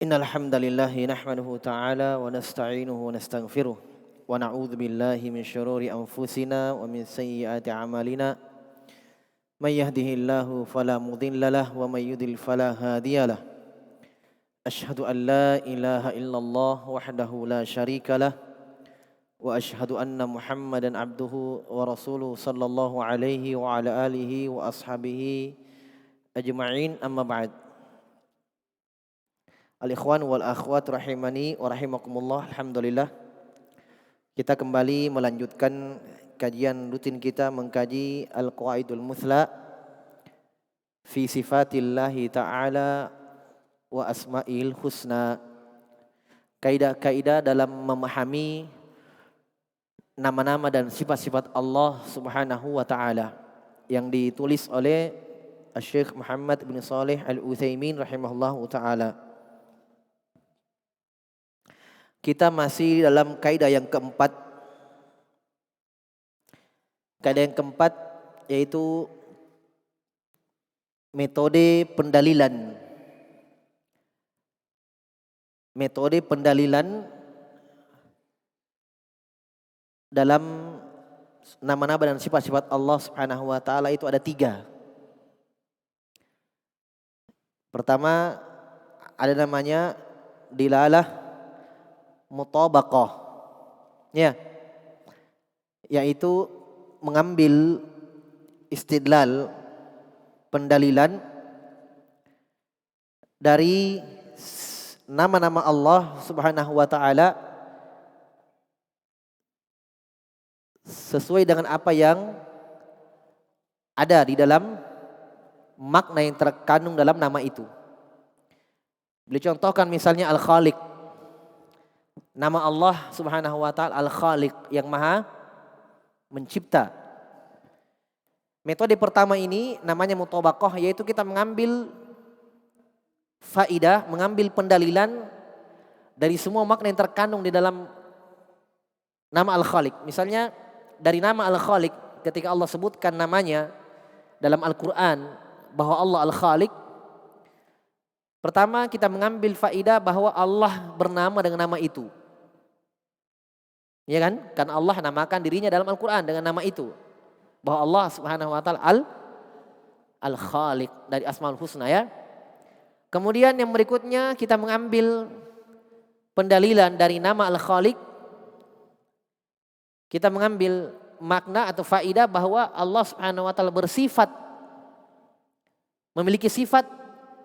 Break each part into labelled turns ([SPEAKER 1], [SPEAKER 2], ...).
[SPEAKER 1] Innal hamdalillah nahmaduhu ta'ala wa nasta'inuhu wa nastaghfiruh wa na'udzu billahi min shururi anfusina wa min sayyiati a'malina. May yahdihillahu fala mudilla lahu wa may yudlil fala hadiyalah. Asyhadu an la ilaha illallah wahdahu la syarika lah wa asyhadu anna Muhammadan abduhu wa rasuluhu sallallahu alaihi wa ala alihi wa ashabihi ajma'in, amma ba'd. Al-ikhwan wal akhwat rahimani wa rahimakumullah. Alhamdulillah, kita kembali melanjutkan kajian rutin kita mengkaji Al-Qawaidul Muthla fi sifatillahi ta'ala wa asma'il husna. Kaidah-kaidah dalam memahami nama-nama dan sifat-sifat Allah Subhanahu wa ta'ala yang ditulis oleh Syekh Muhammad bin Shalih Al-Utsaimin rahimahullahu ta'ala. Kita masih dalam kaidah yang keempat. Kaidah yang keempat yaitu metode pendalilan. Metode pendalilan dalam nama-nama dan sifat-sifat Allah Subhanahu wa ta'ala itu ada 3. Pertama, ada namanya dilalah mutabaqah, ya, yaitu mengambil istidlal, pendalilan dari nama-nama Allah Subhanahu wa ta'ala sesuai dengan apa yang ada di dalam makna yang terkandung dalam nama itu. Beliau contohkan misalnya Al-Khaliq. Nama Allah Subhanahu wa ta'ala Al-Khaliq, yang maha mencipta. Metode pertama ini namanya mutabaqah, yaitu kita mengambil faidah, mengambil pendalilan dari semua makna yang terkandung di dalam nama Al-Khaliq. Misalnya dari nama Al-Khaliq, ketika Allah sebutkan namanya dalam Al-Quran bahwa Allah Al-Khaliq, pertama kita mengambil faidah bahwa Allah bernama dengan nama itu. Ya kan? Karena Allah namakan dirinya dalam Al-Quran dengan nama itu. Bahwa Allah Subhanahu wa ta'ala Al-Khaliq, dari Asmaul Husna, ya. Kemudian yang berikutnya kita mengambil pendalilan dari nama Al-Khaliq. Kita mengambil makna atau faidah bahwa Allah Subhanahu wa ta'ala bersifat, memiliki sifat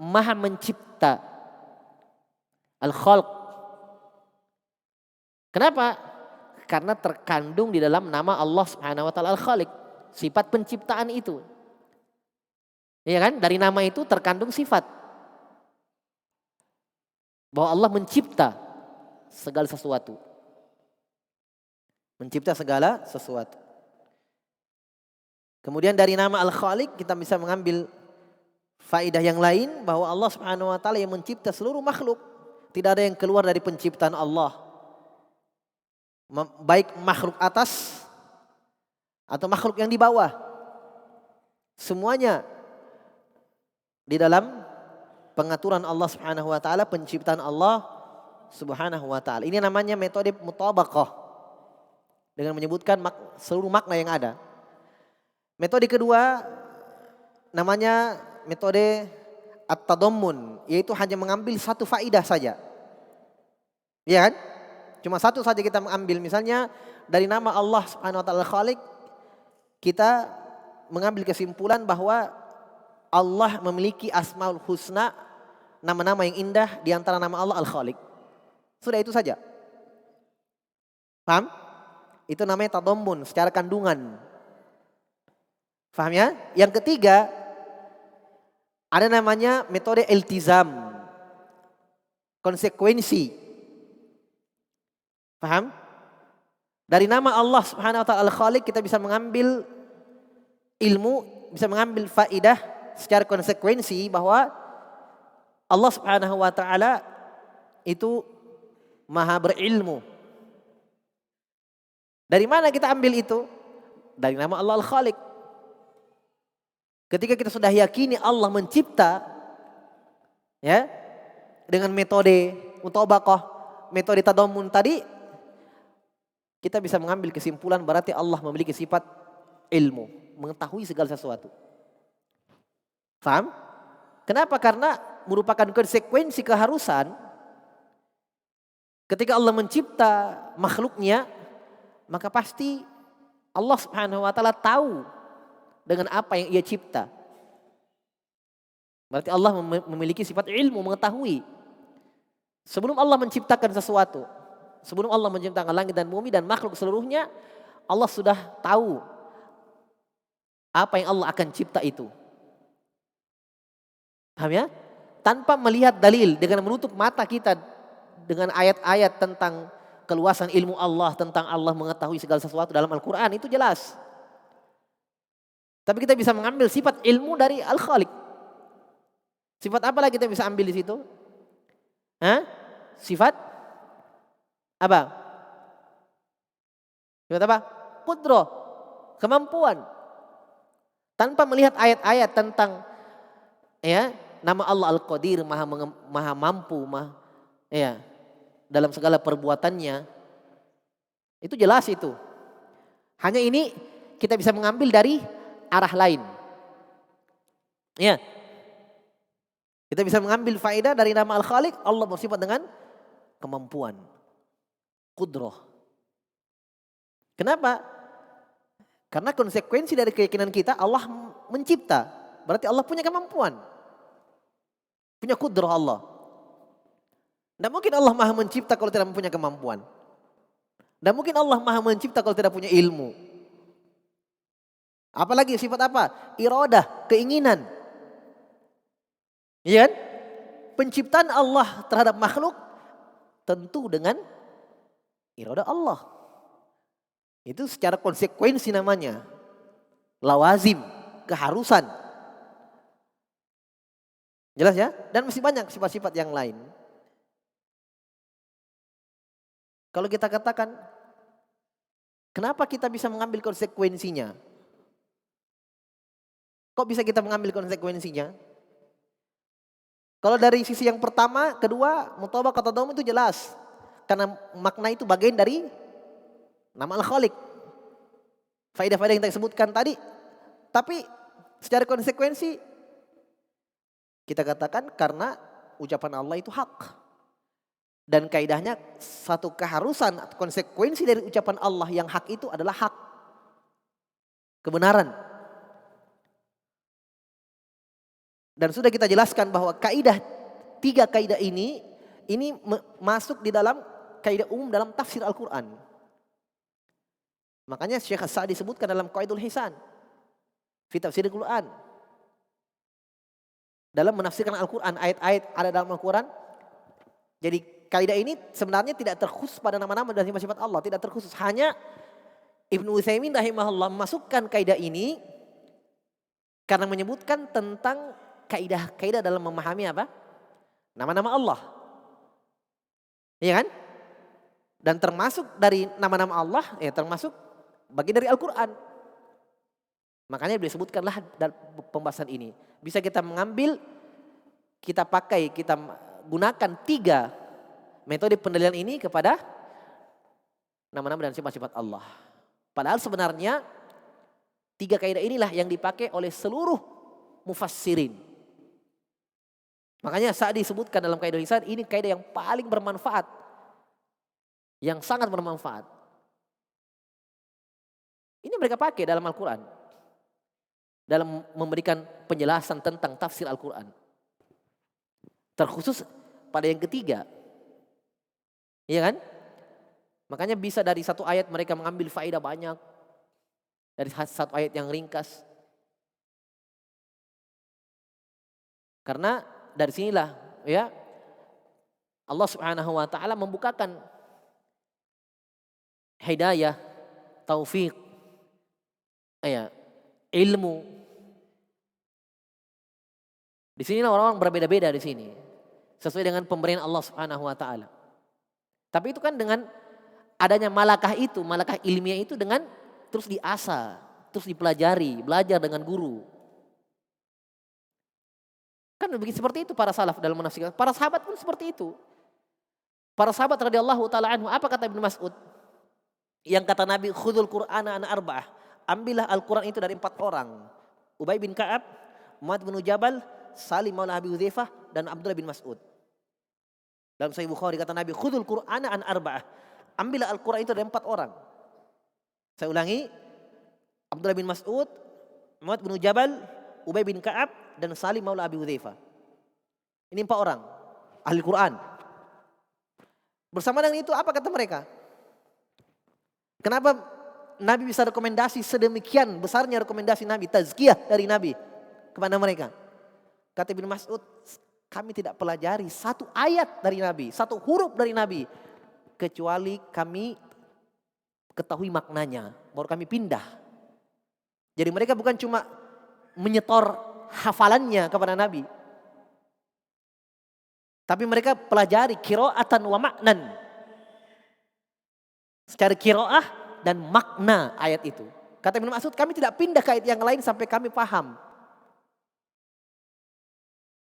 [SPEAKER 1] maha mencipta. Al-Khalq. Kenapa? Karena terkandung di dalam nama Allah Subhanahu wa ta'ala Al-Khaliq, sifat penciptaan itu. Iya kan? Dari nama itu terkandung sifat bahwa Allah mencipta segala sesuatu. Mencipta segala sesuatu. Kemudian dari nama Al-Khaliq kita bisa mengambil faidah yang lain bahwa Allah Subhanahu wa ta'ala yang mencipta seluruh makhluk. Tidak ada yang keluar dari penciptaan Allah. Baik makhluk atas atau makhluk yang di bawah, semuanya di dalam pengaturan Allah Subhanahu wa ta'ala, penciptaan Allah Subhanahu wa ta'ala. Ini namanya metode mutabaqah, dengan menyebutkan seluruh makna yang ada. Metode kedua namanya metode at-tadammun, yaitu hanya mengambil satu faidah saja. Iya kan? Cuma satu saja kita mengambil. Misalnya dari nama Allah Subhanahu wa ta'ala Khaliq, kita mengambil kesimpulan bahwa Allah memiliki Asmaul Husna, nama-nama yang indah, di antara nama Allah Al-Khaliq. Sudah itu saja. Paham? Itu namanya tadammun, secara kandungan. Paham ya? Yang ketiga, ada namanya metode iltizam, konsekuensi. Paham? Dari nama Allah Subhanahu wa ta'ala Al-Khaliq kita bisa mengambil ilmu, bisa mengambil faidah secara konsekuensi bahwa Allah Subhanahu wa ta'ala itu maha berilmu. Dari mana kita ambil itu? Dari nama Allah Al-Khaliq. Ketika kita sudah yakini Allah mencipta, ya, dengan metode mutobaqah, metode tadamun tadi, kita bisa mengambil kesimpulan berarti Allah memiliki sifat ilmu, mengetahui segala sesuatu. Faham? Kenapa? Karena merupakan konsekuensi keharusan ketika Allah mencipta makhluknya, maka pasti Allah Subhanahu wa taala tahu dengan apa yang ia cipta. Berarti Allah memiliki sifat ilmu, mengetahui. Sebelum Allah menciptakan sesuatu, sebelum Allah menciptakan langit dan bumi dan makhluk seluruhnya, Allah sudah tahu apa yang Allah akan cipta itu. Paham ya? Tanpa melihat dalil, dengan menutup mata kita dengan ayat-ayat tentang keluasan ilmu Allah, tentang Allah mengetahui segala sesuatu dalam Al-Quran, itu jelas. Tapi kita bisa mengambil sifat ilmu dari Al-Khaliq. Sifat apa lagi kita bisa ambil di situ? Sifat apa? Sifat apa? Qudrah, kemampuan. Tanpa melihat ayat-ayat tentang nama Allah Al-Qadir, maha mampu, dalam segala perbuatannya. Itu jelas itu. Hanya ini kita bisa mengambil dari arah lain. Ya. Kita bisa mengambil faedah dari nama Al-Khaliq, Allah bersifat dengan kemampuan, qudrah. Kenapa? Karena konsekuensi dari keyakinan kita Allah mencipta, berarti Allah punya kemampuan, punya qudrah Allah. Tidak mungkin Allah maha mencipta kalau tidak punya kemampuan. Tidak mungkin Allah maha mencipta kalau tidak punya ilmu. Apalagi sifat apa? Iradah, keinginan. Iya kan? Penciptaan Allah terhadap makhluk tentu dengan iradah Allah. Itu secara konsekuensi namanya. Lawazim, keharusan. Jelas ya? Dan masih banyak sifat-sifat yang lain. Kalau kita katakan, kenapa kita bisa mengambil konsekuensinya? Kok bisa kita mengambil konsekuensinya? Kalau dari sisi yang pertama, kedua, mutabaqah tadammun itu jelas. Karena makna itu bagian dari nama Al-Khaliq. Faedah-faedah yang kita sebutkan tadi. Tapi secara konsekuensi, kita katakan karena ucapan Allah itu hak. Dan kaidahnya satu keharusan, konsekuensi dari ucapan Allah yang hak itu adalah hak. Kebenaran. Dan sudah kita jelaskan bahwa tiga kaidah ini masuk di dalam kaidah umum dalam tafsir Al-Quran. Makanya Syekh As-Sa'di disebutkan dalam Qaidul Hisan fi tafsir Al-Quran. Dalam menafsirkan Al-Quran, ayat-ayat ada dalam Al-Quran. Jadi kaidah ini sebenarnya tidak terkhusus pada nama-nama dan sifat-sifat Allah, tidak terkhusus. Hanya Ibnu Utsaimin rahimahullah memasukkan kaidah ini karena menyebutkan tentang kaidah-kaidah dalam memahami apa? Nama-nama Allah. Iya kan? Dan termasuk dari nama-nama Allah, termasuk bagian dari Al-Quran. Makanya disebutkanlah dalam pembahasan ini. Bisa kita mengambil, kita pakai, kita gunakan tiga metode pendalilan ini kepada nama-nama dan sifat-sifat Allah. Padahal sebenarnya tiga kaidah inilah yang dipakai oleh seluruh mufassirin. Makanya saat disebutkan dalam kaidah lisan, ini kaidah yang paling bermanfaat. Yang sangat bermanfaat. Ini mereka pakai dalam Al-Quran. Dalam memberikan penjelasan tentang tafsir Al-Quran. Terkhusus pada yang ketiga. Iya kan? Makanya bisa dari satu ayat mereka mengambil faedah banyak. Dari satu ayat yang ringkas. Karena dari sinilah Allah Subhanahu wa taala membukakan hidayah, taufik, ilmu. Di sinilah orang-orang berbeda-beda di sini. Sesuai dengan pemberian Allah Subhanahu wa taala. Tapi itu kan dengan adanya malakah ilmiah itu dengan terus diasah, terus dipelajari, belajar dengan guru. Kan begitu seperti itu para salaf dalam menafsirkan. Para sahabat pun seperti itu. Para sahabat radhiyallahu taala anhu, apa kata Ibnu Mas'ud? Yang kata Nabi, khudul Qur'ana an arba'ah. Ambillah Al-Quran itu dari 4 orang. Ubay bin Ka'ab, Mu'adz bin Jabal, Salim maula Abi Hudzaifah, dan Abdullah bin Mas'ud. Dalam Sahih Bukhari kata Nabi, khudul Qur'ana an arba'ah. Ambillah Al-Quran itu dari 4 orang. Saya ulangi, Abdullah bin Mas'ud, Mu'adz bin Jabal, Ubay bin Ka'ab, dan Salim maula Abi Hudzaifah. Ini 4 orang ahli Quran. Bersama dengan itu apa kata mereka? Kenapa Nabi bisa rekomendasi sedemikian besarnya rekomendasi Nabi, tazkiyah dari Nabi kepada mereka? Kata Ibnu Mas'ud, kami tidak pelajari satu ayat dari Nabi, satu huruf dari Nabi, kecuali kami ketahui maknanya, baru kami pindah. Jadi mereka bukan cuma menyetor hafalannya kepada Nabi, tapi mereka pelajari qiraatan wa maknan. Secara qiraah dan makna ayat itu. Kata Ibnu Mas'ud, kami tidak pindah ke ayat yang lain sampai kami paham.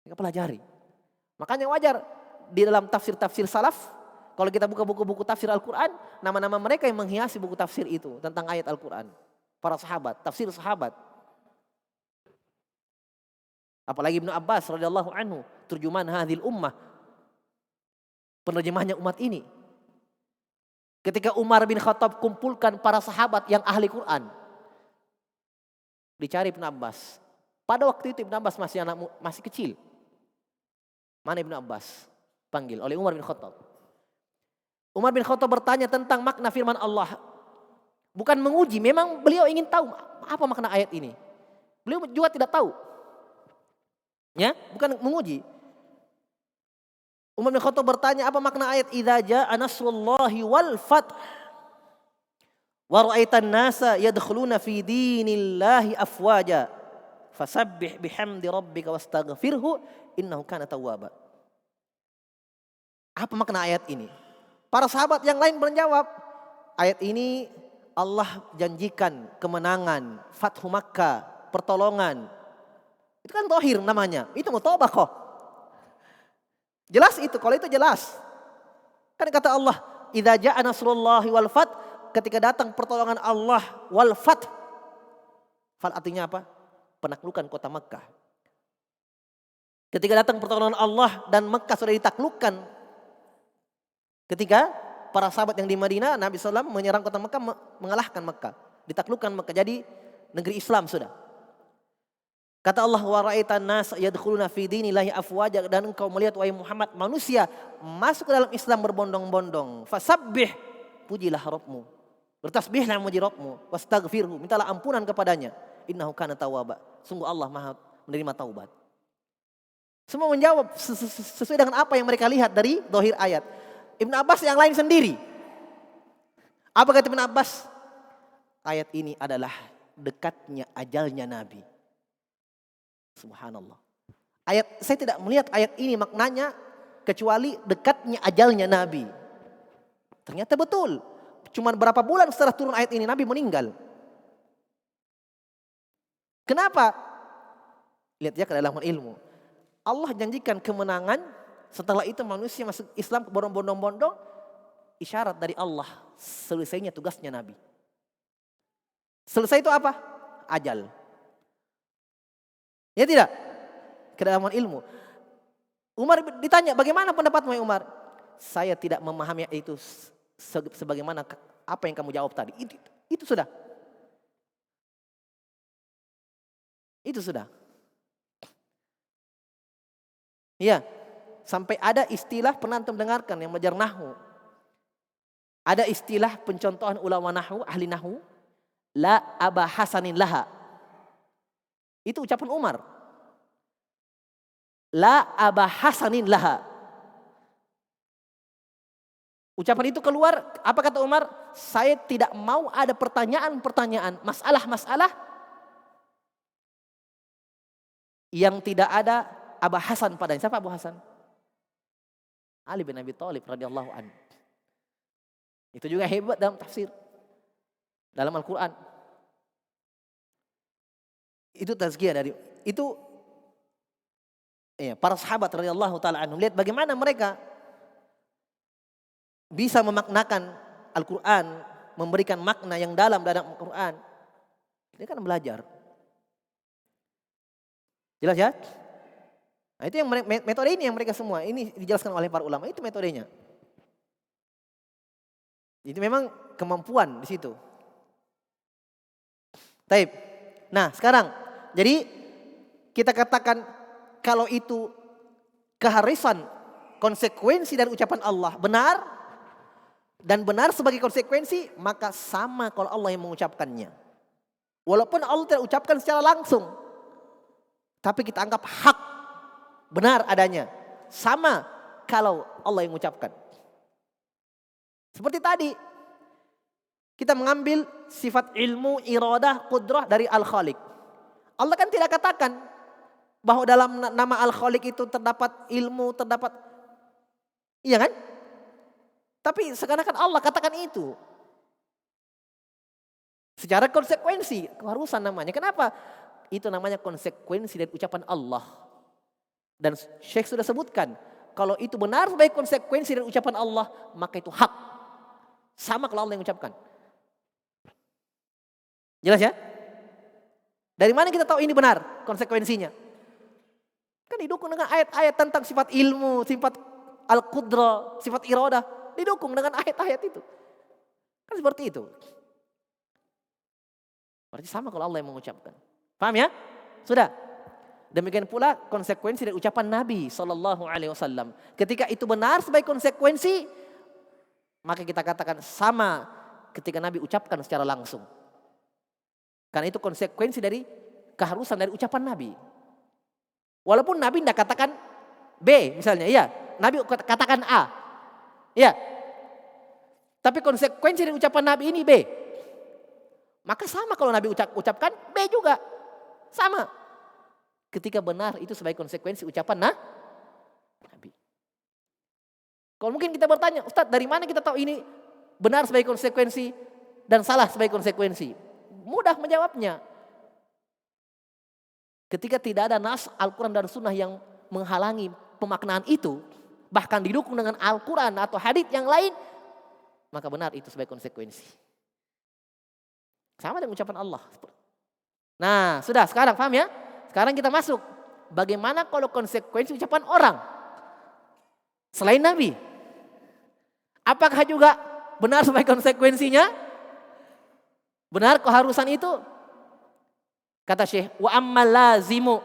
[SPEAKER 1] Mereka pelajari. Makanya wajar di dalam tafsir-tafsir salaf, kalau kita buka buku-buku tafsir Al-Quran, nama-nama mereka yang menghiasi buku tafsir itu tentang ayat Al-Quran. Para sahabat, tafsir sahabat. Apalagi Ibnu Abbas radhiyallahu anhu, turjuman hadhil ummah, penerjemahnya umat ini. Ketika Umar bin Khattab kumpulkan para sahabat yang ahli Quran, dicari Ibnu Abbas. Pada waktu itu Ibnu Abbas masih kecil. Mana Ibnu Abbas? Panggil oleh Umar bin Khattab. Umar bin Khattab bertanya tentang makna firman Allah. Bukan menguji, memang beliau ingin tahu apa makna ayat ini. Beliau juga tidak tahu. Ya, bukan menguji. Umar bin Khattab bertanya, apa makna ayat idza jaa nasrullahi wal fath wa ra'aitan nasa yadkhuluna fi dinillahi afwaja fasabbih bihamdi rabbika wastaghfirhu innahu kana tawwaba. Apa makna ayat ini? Para sahabat yang lain menjawab, ayat ini Allah janjikan kemenangan, Fathu Makkah, pertolongan. Itu kan zahir namanya, itu mutabaqah. Jelas itu, kalau itu jelas. Kan kata Allah, idza jaa nasrullahi wal fath, ketika datang pertolongan Allah wal fath. Fal artinya apa? Penaklukan kota Makkah. Ketika datang pertolongan Allah dan Makkah sudah ditaklukkan. Ketika para sahabat yang di Madinah, Nabi SAW menyerang kota Makkah, mengalahkan Makkah, ditaklukkan Makkah, jadi negeri Islam sudah. Kata Allah, wa ra'aitan nas yadkhuluna fi dinillahi afwaja, dan engkau melihat wahai Muhammad manusia masuk ke dalam Islam berbondong-bondong. Fasabbih, pujilah Rabbmu. Bertasbihlah memuji Rabbmu, wastaghfirhu, mintalah ampunan kepadanya. Innahu kana tawwaba. Sungguh Allah Maha menerima taubat. Semua menjawab sesuai dengan apa yang mereka lihat dari zahir ayat. Ibnu Abbas yang lain sendiri. Apa kata Ibnu Abbas? Ayat ini adalah dekatnya ajalnya Nabi. Subhanallah. Saya tidak melihat ayat ini maknanya kecuali dekatnya ajalnya Nabi. Ternyata betul. Cuma berapa bulan setelah turun ayat ini Nabi meninggal. Kenapa? Lihat ya kedalaman ilmu. Allah janjikan kemenangan, setelah itu manusia masuk Islam berbondong-bondong, isyarat dari Allah selesainya tugasnya Nabi. Selesai itu apa? Ajal. Ya tidak? Kedalaman ilmu. Umar ditanya, bagaimana pendapatmu ya Umar? Saya tidak memahami itu sebagaimana apa yang kamu jawab tadi. Itu sudah. Itu sudah. Iya. Sampai ada istilah, pernah antum dengarkan yang belajar nahwu. Ada istilah pencontohan ulama nahwu, ahli nahwu. La aba hasanin laha. Itu ucapan Umar. La aba hasanin laha. Ucapan itu keluar, apa kata Umar? Saya tidak mau ada pertanyaan-pertanyaan, masalah-masalah yang tidak ada Aba Hasan padanya. Siapa Abu Hasan? Ali bin Abi Thalib radhiyallahu anhu. Itu juga hebat dalam tafsir, dalam Al-Quran. Itu tazkiyah dari itu. para sahabat radhiyallahu taala anhum, lihat bagaimana mereka bisa memaknakan Al-Qur'an, memberikan makna yang dalam Al-Qur'an. Dia kan belajar. Jelas ya? Nah, itu yang metode ini yang mereka semua ini dijelaskan oleh para ulama, itu metodenya. Itu memang kemampuan di situ. Taib. Nah, sekarang jadi kita katakan kalau itu keharusan konsekuensi dari ucapan Allah benar dan benar sebagai konsekuensi, maka sama kalau Allah yang mengucapkannya. Walaupun Allah tidak ucapkan secara langsung, tapi kita anggap hak benar adanya. Sama kalau Allah yang mengucapkan. Seperti tadi, kita mengambil sifat ilmu, iradah, qudrah dari Al-Khaliq. Allah kan tidak katakan bahwa dalam nama Al-Khaliq itu terdapat ilmu, terdapat, iya kan? Tapi seakan-akan Allah katakan itu. Secara konsekuensi, keharusan namanya. Kenapa? Itu namanya konsekuensi dari ucapan Allah. Dan Syekh sudah sebutkan, kalau itu benar sebagai konsekuensi dari ucapan Allah, maka itu hak. Sama kalau Allah yang ucapkan. Jelas ya? Dari mana kita tahu ini benar konsekuensinya? Kan didukung dengan ayat-ayat tentang sifat ilmu, sifat al-qudrah, sifat iradah. Didukung dengan ayat-ayat itu. Kan seperti itu. Berarti sama kalau Allah yang mengucapkan. Paham ya? Sudah. Demikian pula konsekuensi dari ucapan Nabi SAW. Ketika itu benar sebagai konsekuensi, maka kita katakan sama ketika Nabi ucapkan secara langsung. Karena itu konsekuensi dari keharusan dari ucapan Nabi. Walaupun Nabi tidak katakan B misalnya, iya. Nabi katakan A, iya. Tapi konsekuensi dari ucapan Nabi ini B. Maka sama kalau Nabi ucapkan B juga. Sama. Ketika benar itu sebagai konsekuensi ucapan Nabi. Kalau mungkin kita bertanya, Ustadz dari mana kita tahu ini benar sebagai konsekuensi dan salah sebagai konsekuensi? Mudah menjawabnya. Ketika tidak ada nas Al-Quran dan Sunnah yang menghalangi pemaknaan itu, bahkan didukung dengan Al-Quran atau hadits yang lain, maka benar itu sebagai konsekuensi. Sama dengan ucapan Allah. Nah, sudah sekarang paham ya? Sekarang kita masuk. Bagaimana kalau konsekuensi ucapan orang selain Nabi? Apakah juga benar sebagai konsekuensinya? Benar keharusan itu? Kata Syekh, wa ammal lazimu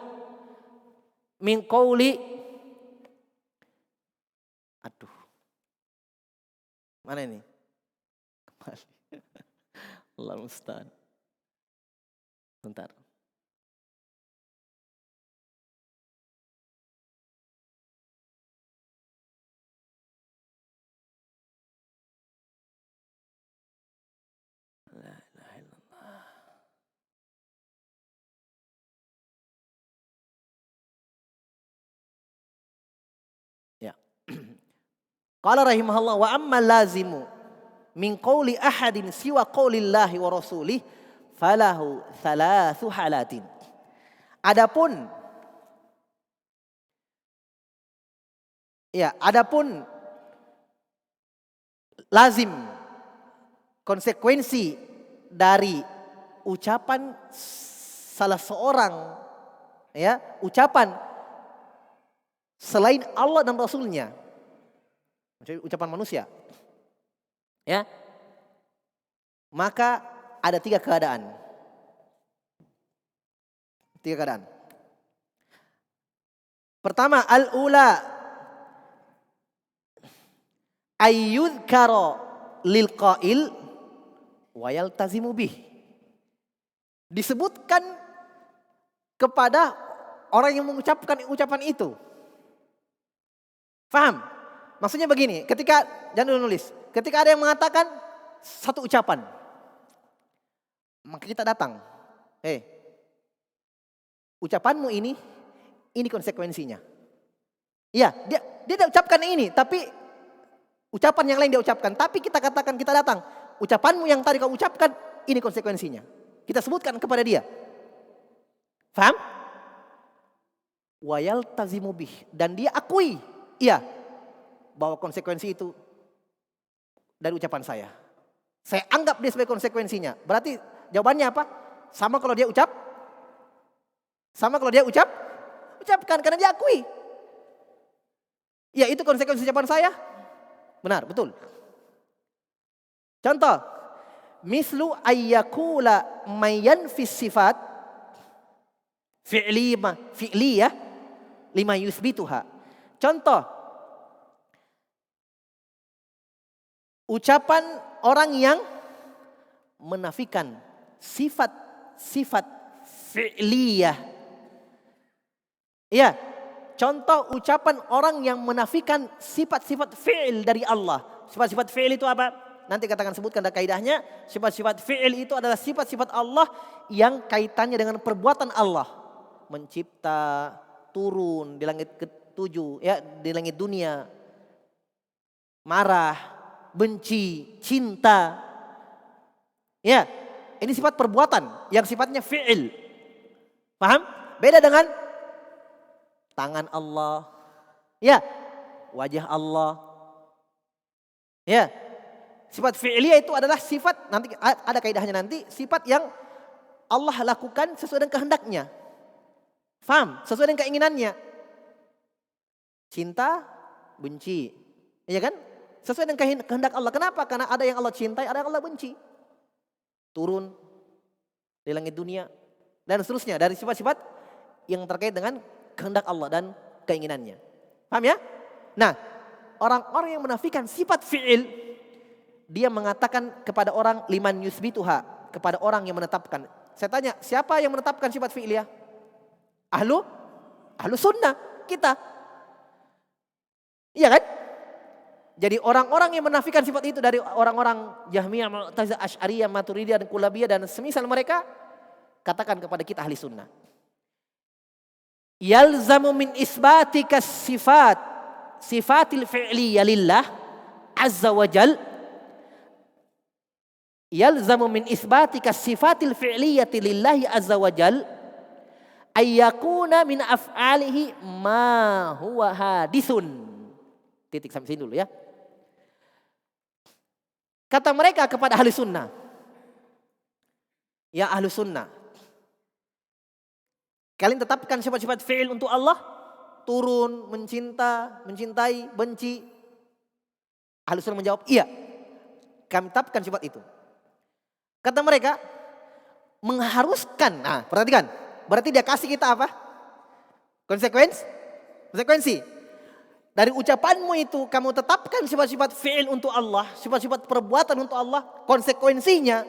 [SPEAKER 1] min qauli. Aduh. Mana ini? Kembali. Allah musta'an. Bentar. Ya. Qala rahimahullah wa amma lazimu min qawli ahadin siwa qawlillahi wa rasulih falahu thalathu halatin. Adapun lazim konsekuensi dari ucapan salah seorang ucapan selain Allah dan Rasulnya, ucapan manusia, maka ada tiga keadaan. Pertama, al-ula ayyudhkara lil qail wa yaltazimu bih. Disebutkan kepada orang yang mengucapkan ucapan itu. Faham? Maksudnya begini, jangan dulu nulis. Ketika ada yang mengatakan satu ucapan, maka kita datang. Ucapanmu ini konsekuensinya. Iya, dia tidak ucapkan ini, tapi ucapan yang lain dia ucapkan. Tapi kita katakan, kita datang. Ucapanmu yang tadi kau ucapkan, ini konsekuensinya. Kita sebutkan kepada dia. Faham? wa yaltazimu bih, dan dia akui, iya, bahwa konsekuensi itu dari ucapan saya. Saya anggap dia sebagai konsekuensinya. Berarti jawabannya apa? Sama kalau dia ucapkan karena dia akui. Ya, itu konsekuensi ucapan saya. Benar, betul. Contoh, mislu ayyakula mayan fis sifat fi'liyah lima yusbituha. Contoh, ucapan orang yang menafikan sifat-sifat fi'liyah. Ya, contoh ucapan orang yang menafikan sifat-sifat fi'il dari Allah. Sifat-sifat fi'il itu apa? Nanti katakan sebutkan ada kaidahnya. Sifat-sifat fi'il itu adalah sifat-sifat Allah yang kaitannya dengan perbuatan Allah. Mencipta, turun di langit ketujuh, ya, di langit dunia. Marah, benci, cinta. Ya, ini sifat perbuatan yang sifatnya fi'il. Paham? Beda dengan tangan Allah. Ya, wajah Allah. Ya, sifat fi'liyah itu adalah sifat, nanti ada kaidahnya nanti, sifat yang Allah lakukan sesuai dengan kehendaknya. Faham? Sesuai dengan keinginannya. Cinta, benci. Iya kan? Sesuai dengan kehendak Allah. Kenapa? Karena ada yang Allah cintai, ada yang Allah benci. Turun di langit dunia dan seterusnya, dari sifat-sifat yang terkait dengan kehendak Allah dan keinginannya. Paham ya? Nah, orang-orang yang menafikan sifat fi'il, dia mengatakan kepada orang liman yusbituha, kepada orang yang menetapkan. Saya tanya, siapa yang menetapkan sifat fi'iliyah? Ahlu sunnah, kita. Iya kan? Jadi orang-orang yang menafikan sifat itu dari orang-orang Jahmiyah, Mu'tazilah, Asy'ariyah, Maturidiyah, dan Kulabiyah dan semisal mereka, katakan kepada kita ahli sunnah. Yalzamu min isbatika sifatil fi'liyah lillah azza wa jal. Yalzamu min isbatika sifatil fi'liyati lillahi azza wa jal ayyakuna min af'alihi ma huwa hadisun. Titik sampai sini dulu ya. Kata mereka kepada ahli sunnah, ya ahli sunnah, kalian tetapkan sifat-sifat fi'il untuk Allah, turun, mencintai, benci. Ahli sunnah menjawab, iya, kami tetapkan sifat itu. Kata mereka, mengharuskan, nah perhatikan, berarti dia kasih kita apa? Konsekuensi. Dari ucapanmu itu kamu tetapkan sifat-sifat fi'il untuk Allah, sifat-sifat perbuatan untuk Allah, konsekuensinya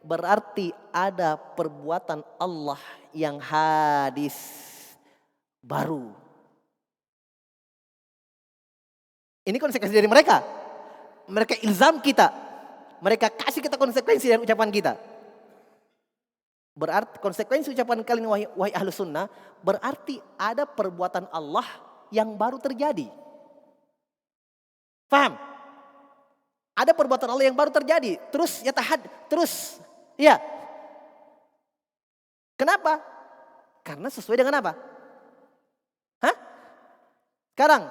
[SPEAKER 1] berarti ada perbuatan Allah yang hadis baru. Ini konsekuensi dari mereka. Mereka ilzam kita. Mereka kasih kita konsekuensi dari ucapan kita. Berarti konsekuensi ucapan kalian wahai ahlu sunnah, berarti ada perbuatan Allah yang baru terjadi. Paham? Ada perbuatan Allah yang baru terjadi. Terus ya. Kenapa? Karena sesuai dengan apa? Hah? Sekarang,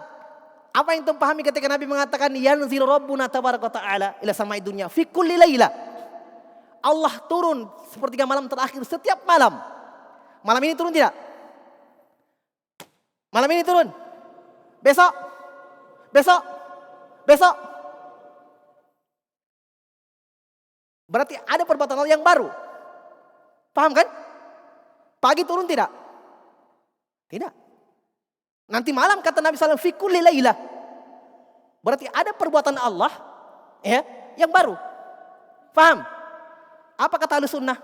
[SPEAKER 1] apa yang antum pahami ketika Nabi mengatakan yanzil rabbuna tabaraka ta'ala ila samai dunya fi kulli laila. Allah turun sepertiga malam terakhir setiap malam. Malam ini turun tidak? Malam ini turun. Besok. Berarti ada perbuatan Allah yang baru. Paham kan? Pagi turun tidak? Tidak. Nanti malam kata Nabi SAW, fi kulli lailah. Berarti ada perbuatan Allah ya, yang baru. Paham? Apa kata ahlu sunnah?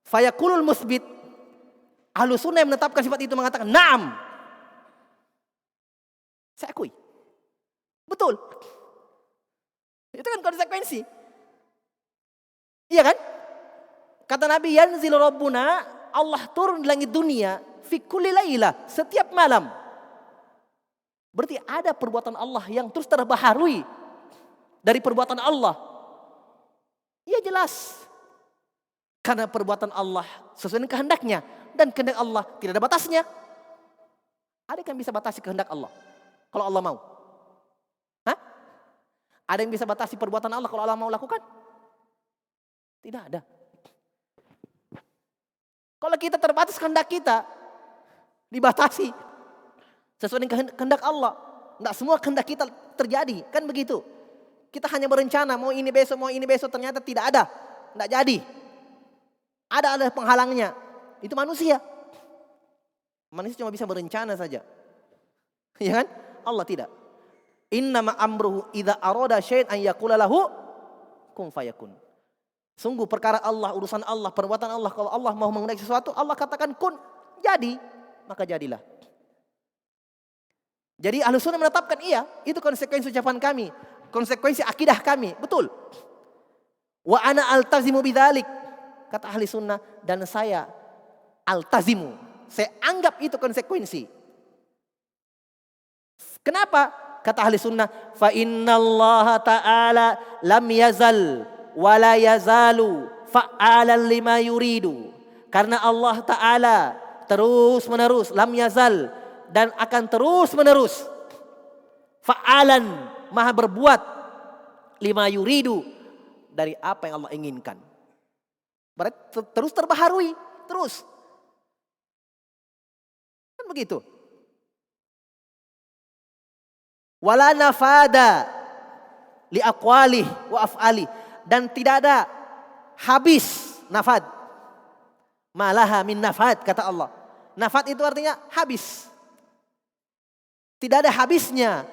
[SPEAKER 1] Fayakulul musbit. Ahlu sunnah yang menetapkan sifat itu mengatakan, na'am. Saya akui. Betul. Itu kan konsekuensi. Iya kan? Kata Nabi, yanzil rabbuna, Allah turun di langit dunia fi kulli lailah, setiap malam. Berarti ada perbuatan Allah yang terus terbaharui dari perbuatan Allah. Iya jelas. Karena perbuatan Allah sesuai dengan kehendaknya dan kehendak Allah tidak ada batasnya. Ada yang bisa batasi kehendak Allah kalau Allah mau? Hah? Ada yang bisa batasi perbuatan Allah kalau Allah mau lakukan? Tidak ada. Kalau kita terbatas kehendak kita, dibatasi sesuai dengan kehendak Allah. Tidak semua kehendak kita terjadi, kan begitu. Kita hanya berencana mau ini besok, ternyata tidak ada, tidak jadi. Ada penghalangnya. Itu manusia. Manusia cuma bisa berencana saja. Ya kan? Allah tidak. Innama amruhu idza arada syai'an an yaqula lahu kun fayakun. Sungguh perkara Allah, urusan Allah, perbuatan Allah. Kalau Allah mau mengendaki sesuatu, Allah katakan kun, jadi, maka jadilah. Jadi Ahlussunnah menetapkan iya, itu konsekuensi ucapan kami, konsekuensi akidah kami, betul. Wa ana altazimu bidzalik, kata ahli sunnah, dan saya altazimu, saya anggap itu konsekuensi. Kenapa? Kata ahli sunnah, fa innallaha ta'ala lam yazal wala yazalu fa'alan lima yuridu. Karena Allah Ta'ala terus menerus, lam yazal, dan akan terus menerus, fa'alan, maha berbuat, lima yuridu, dari apa yang Allah inginkan. Berarti terus terbaharui, terus. Kan begitu. Wala nafada li aqwalih wa af'alih, dan tidak ada habis nafad. Malaha min nafad, kata Allah. Nafad itu artinya habis. Tidak ada habisnya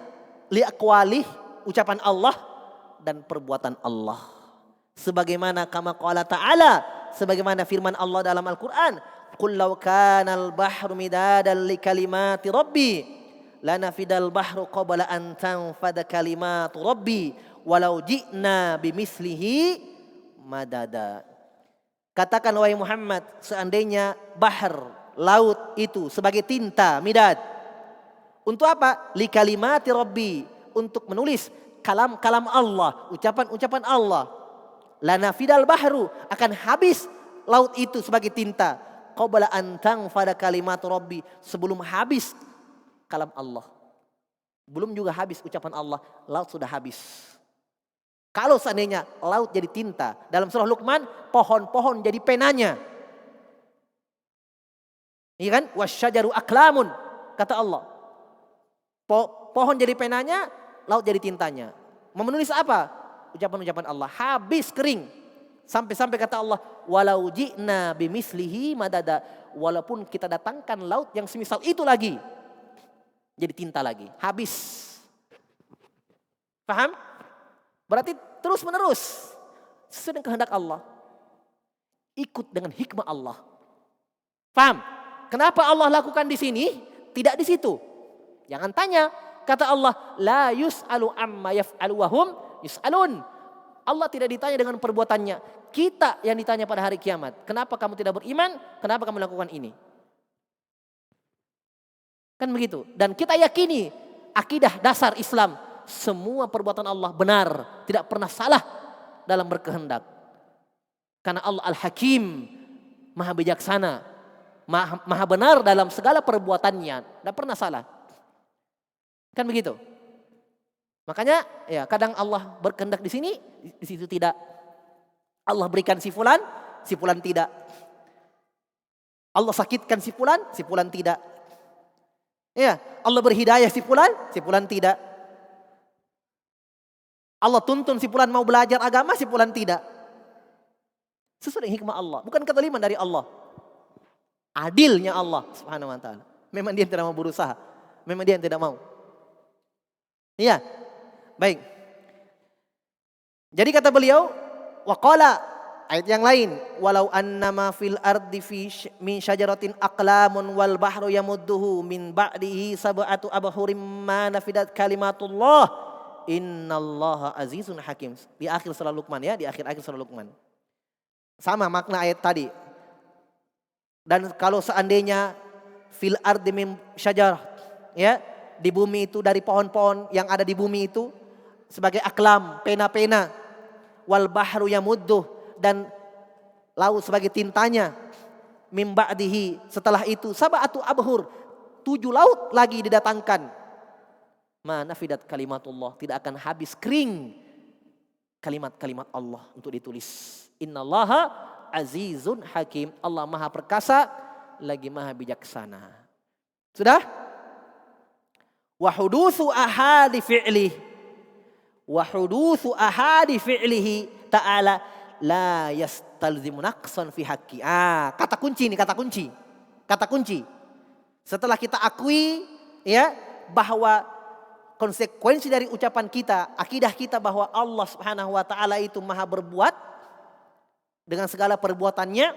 [SPEAKER 1] li aqwalih, ucapan Allah dan perbuatan Allah. Sebagaimana kama qala ta'ala, sebagaimana firman Allah dalam Al-Qur'an, qul law kana al-bahru midadan li kalimati rabbi lanafidal bahru qabla an tanfada kalimatu rabbi walau ji'na bimislihi madada. Katakan wahai Muhammad, seandainya bahar, laut itu sebagai tinta, midad. Untuk apa? Li kalimati rabbi, untuk menulis kalam-kalam Allah, ucapan-ucapan Allah. Lanafidal bahru, akan habis laut itu sebagai tinta. Qabla an tanfada kalimatu rabbi, sebelum habis kalam Allah. Belum juga habis ucapan Allah, laut sudah habis. Kalau seandainya laut jadi tinta, dalam surah Luqman, pohon-pohon jadi penanya. Iya kan? Wasyajaru aklamun, kata Allah. Pohon jadi penanya, laut jadi tintanya. Mau menulis apa? Ucapan-ucapan Allah. Habis kering. Sampai-sampai kata Allah, walau ji'na bimislihi madada. Walaupun kita datangkan laut yang semisal itu lagi, jadi tinta lagi. Habis. Paham? Berarti terus menerus sesuai dengan kehendak Allah. Ikut dengan hikmah Allah. Paham? Kenapa Allah lakukan di sini, tidak di situ? Jangan tanya. Kata Allah, la yus'alu amma yaf'alu wa hum yus'alun. Allah tidak ditanya dengan perbuatannya. Kita yang ditanya pada hari kiamat. Kenapa kamu tidak beriman? Kenapa kamu lakukan ini? Kan begitu. Dan kita yakini akidah dasar Islam, semua perbuatan Allah benar, tidak pernah salah dalam berkehendak. Karena Allah Al-Hakim, maha bijaksana, maha benar dalam segala perbuatannya, tidak pernah salah. Kan begitu. Makanya ya kadang Allah berkehendak di sini, di situ tidak. Allah berikan si fulan tidak. Allah sakitkan si fulan tidak. Ya, Allah berhidayah si fulan tidak. Allah tuntun si fulan mau belajar agama, si fulan tidak. Sesuai dengan hikmah Allah, bukan kezaliman dari Allah. Adilnya Allah Subhanahu wa taala. Memang dia yang tidak mau berusaha. Memang dia yang tidak mau. Iya. Baik. Jadi kata beliau, waqala, ayat yang lain, walau annama fil ardi min syajaratin aqlamun wal bahru yamudduhu min ba'dihi sab'atu abhurim ma nafidat kalimatullah innallaha azizun hakim. Di akhir surah Luqman ya, di akhir-akhir surah Luqman. Sama makna ayat tadi. Dan kalau seandainya fil ardi min syajarah, ya, di bumi itu dari pohon-pohon yang ada di bumi itu sebagai aklam, pena-pena, wal bahru yamudduh, dan laut sebagai tintanya, mim ba'dihi, setelah itu sab'atu abhur, 7 laut lagi didatangkan. Ma nafidat kalimatullah, tidak akan habis kering kalimat-kalimat Allah untuk ditulis. Innallaha azizun hakim. Allah maha perkasa lagi maha bijaksana. Sudah? Wa hudutsu ahadi fi'lihi. Wa hudutsu ahadi fi'lihi ta'ala la yastalzimu naqsan fi haqqi. Kata kunci ini, kata kunci. Kata kunci. Setelah kita akui ya bahwa konsekuensi dari ucapan kita, akidah kita bahwa Allah Subhanahu wa taala itu maha berbuat dengan segala perbuatannya,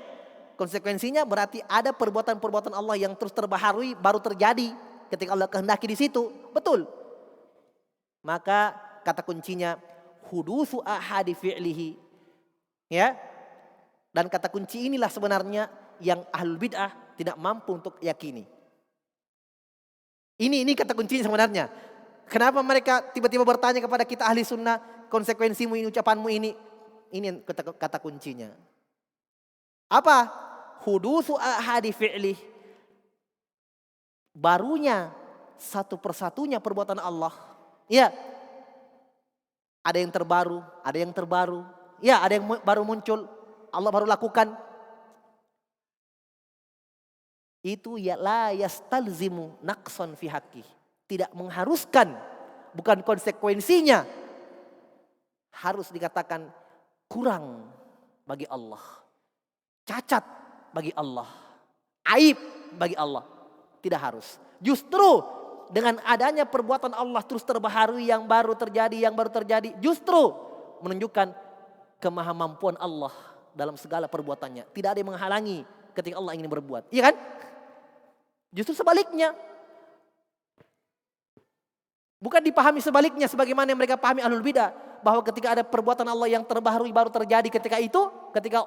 [SPEAKER 1] konsekuensinya berarti ada perbuatan-perbuatan Allah yang terus terbaharui baru terjadi ketika Allah kehendaki di situ. Betul. Maka kata kuncinya hudutsu ahadi fi'lihi. Ya. Dan kata kunci inilah sebenarnya yang ahlul bid'ah tidak mampu untuk yakini. Ini kata kuncinya sebenarnya. Kenapa mereka tiba-tiba bertanya kepada kita ahli sunnah, konsekuensimu ini, ucapanmu ini. Ini kata kuncinya. Apa? Hudutsu ahadi fi'lih. Barunya satu persatunya perbuatan Allah. Ya. Ada yang terbaru, ada yang terbaru. Ya, ada yang baru muncul. Allah baru lakukan. Itu ya la yastalzimu naqsan fi haqqi. Tidak mengharuskan, bukan konsekuensinya. Harus dikatakan kurang bagi Allah. Cacat bagi Allah. Aib bagi Allah. Tidak harus. Justru dengan adanya perbuatan Allah terus terbaharui yang baru terjadi. Justru menunjukkan kemahamampuan Allah dalam segala perbuatannya. Tidak ada yang menghalangi ketika Allah ingin berbuat. Iya kan? Justru sebaliknya. Bukan dipahami sebaliknya sebagaimana yang mereka pahami ahlul bidah. Bahwa ketika ada perbuatan Allah yang terbaharui baru terjadi ketika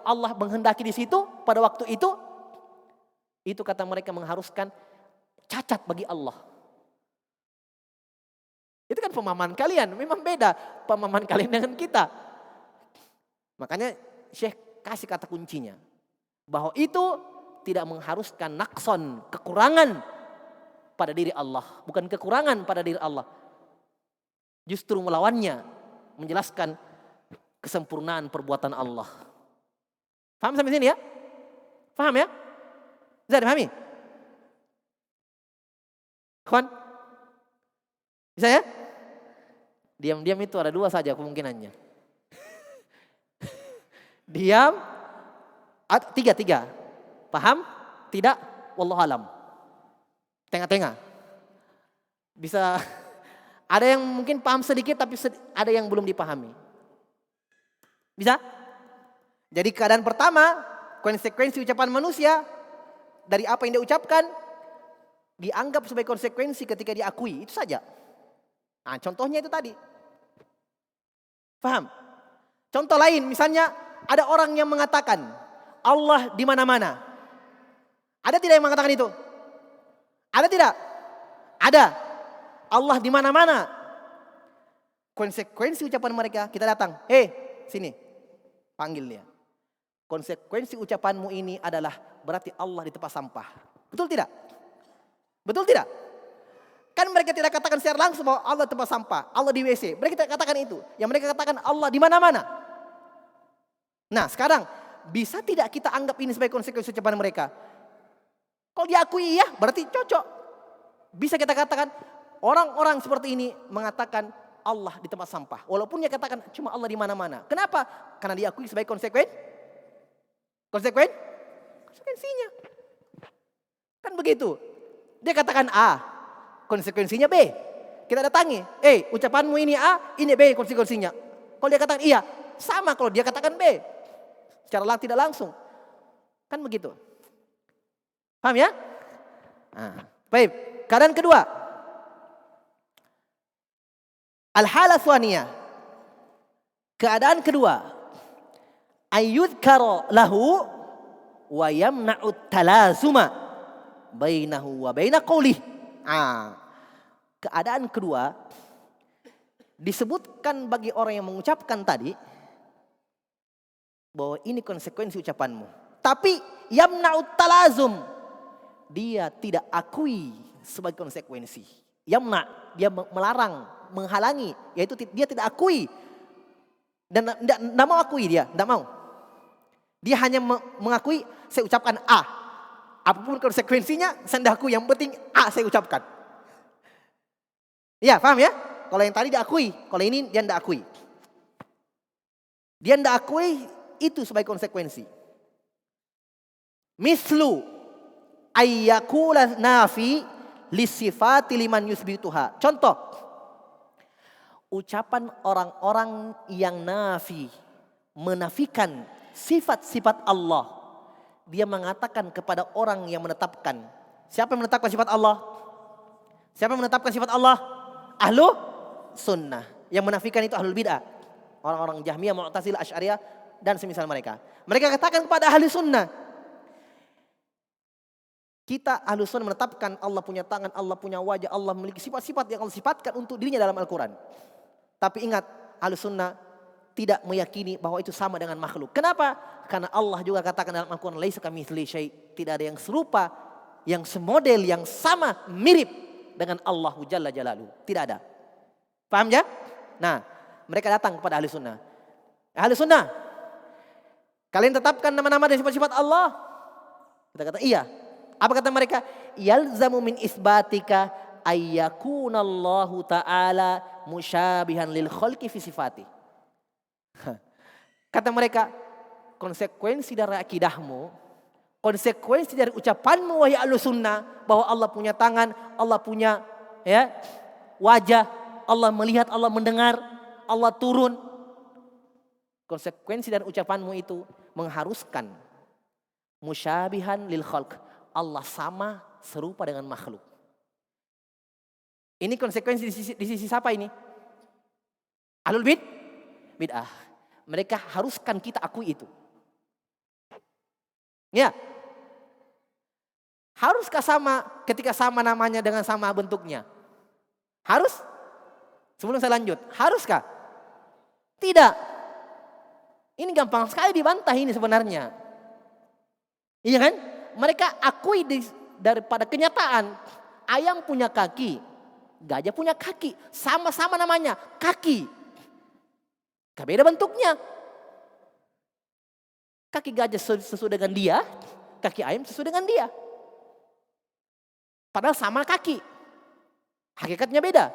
[SPEAKER 1] Allah menghendaki di situ pada waktu itu kata mereka mengharuskan cacat bagi Allah. Itu kan pemahaman kalian, memang beda pemahaman kalian dengan kita. Makanya Syekh kasih kata kuncinya. Bahwa itu tidak mengharuskan naqson, kekurangan pada diri Allah. Bukan kekurangan pada diri Allah. Justru melawannya, menjelaskan kesempurnaan perbuatan Allah. Paham sampai sini ya? Paham ya? Bisa dipahami? Kawan? Bisa ya? Diam-diam itu ada 2 saja kemungkinannya. Diam, 3. Paham? Tidak? Wallahu alam. Tengah-tengah. Bisa ada yang mungkin paham sedikit tapi ada yang belum dipahami. Bisa? Jadi keadaan pertama, konsekuensi ucapan manusia dari apa yang dia ucapkan dianggap sebagai konsekuensi ketika diakui. Itu saja. Nah, contohnya itu tadi. Paham? Contoh lain misalnya ada orang yang mengatakan Allah di mana-mana. Ada tidak yang mengatakan itu? Ada tidak? Ada. Allah di mana-mana. Konsekuensi ucapan mereka, kita datang. Sini. Panggil dia. Konsekuensi ucapanmu ini adalah berarti Allah di tempat sampah. Betul tidak? Betul tidak? Kan mereka tidak katakan secara langsung bahwa Allah di tempat sampah, Allah di WC. Mereka tidak katakan itu. Yang mereka katakan Allah di mana-mana. Nah, sekarang bisa tidak kita anggap ini sebagai konsekuensi ucapan mereka? Kalau diakui ya, berarti cocok. Bisa kita katakan orang-orang seperti ini mengatakan Allah di tempat sampah. Walaupun dia katakan cuma Allah di mana-mana. Kenapa? Karena diakui sebagai konsekuensinya. Kan begitu. Dia katakan A, konsekuensinya B. Kita datangi, ucapanmu ini A, ini B konsekuensinya. Kalau dia katakan iya, sama kalau dia katakan B. Secara tidak langsung. Kan begitu. Paham ya? Nah, baik. Keadaan kedua. Al-halah tsaniyah. Keadaan kedua. Ayyudhkara lahu wa yamna'u talazuma bainahu wa baina qawlih. Keadaan kedua disebutkan bagi orang yang mengucapkan tadi bahwa ini konsekuensi ucapanmu. Tapi yamna'u talazum, dia tidak akui sebagai konsekuensi. Yamna, dia melarang, menghalangi, yaitu dia tidak akui dan tidak mau akui dia, tidak mau. Dia hanya mengakui, saya ucapkan A. Apapun konsekuensinya, saya tidak akui. Yang penting A saya ucapkan. Ya, paham ya? Kalau yang tadi diakui, kalau ini dia tidak akui. Dia tidak akui itu sebagai konsekuensi. Mislu ayyakula nafi lisifati liman yusbituha. Contoh, ucapan orang-orang yang nafi, menafikan sifat-sifat Allah. Dia mengatakan kepada orang yang menetapkan. Siapa yang menetapkan sifat Allah? Siapa yang menetapkan sifat Allah? Ahlu sunnah. Yang menafikan itu ahlul bid'ah. Orang-orang Jahmiyah, Mu'tazilah, Asy'ariyah dan semisal mereka. Mereka katakan kepada ahli sunnah. Kita ahli sunnah menetapkan Allah punya tangan, Allah punya wajah, Allah memiliki sifat-sifat yang Allah sifatkan untuk dirinya dalam Al-Quran. Tapi ingat, ahli sunnah tidak meyakini bahwa itu sama dengan makhluk. Kenapa? Karena Allah juga katakan dalam Al-Quran, laisa kamitslihi syai', tidak ada yang serupa, yang semodel, yang sama, mirip dengan Allah Jalla Jalaluhu. Tidak ada. Paham ya? Nah, mereka datang kepada ahli sunnah. Ahli sunnah, kalian tetapkan nama-nama dan sifat-sifat Allah. Kita kata iya. Apa kata mereka? Yalzamu min isbatika ayyakunallahu ta'ala musyabihan lil khalqi fi sifati. Kata mereka, konsekuensi dari akidahmu, konsekuensi dari ucapanmu wahai ahlu sunnah, bahwa Allah punya tangan, Allah punya wajah, Allah melihat, Allah mendengar, Allah turun. Konsekuensi dari ucapanmu itu mengharuskan musyabihan lil khalq, Allah sama serupa dengan makhluk. Ini konsekuensi di sisi siapa ini? Ahlul bid'ah. Mereka haruskan kita akui itu. Ya. Haruskah sama ketika sama namanya dengan sama bentuknya? Harus? Sebelum saya lanjut, haruskah? Tidak. Ini gampang sekali dibantah ini sebenarnya. Iya kan? Mereka akui daripada kenyataan. Ayam punya kaki, gajah punya kaki, sama-sama namanya kaki. Gak beda bentuknya. Kaki gajah sesuai dengan dia, kaki ayam sesuai dengan dia. Padahal sama kaki. Hakikatnya beda.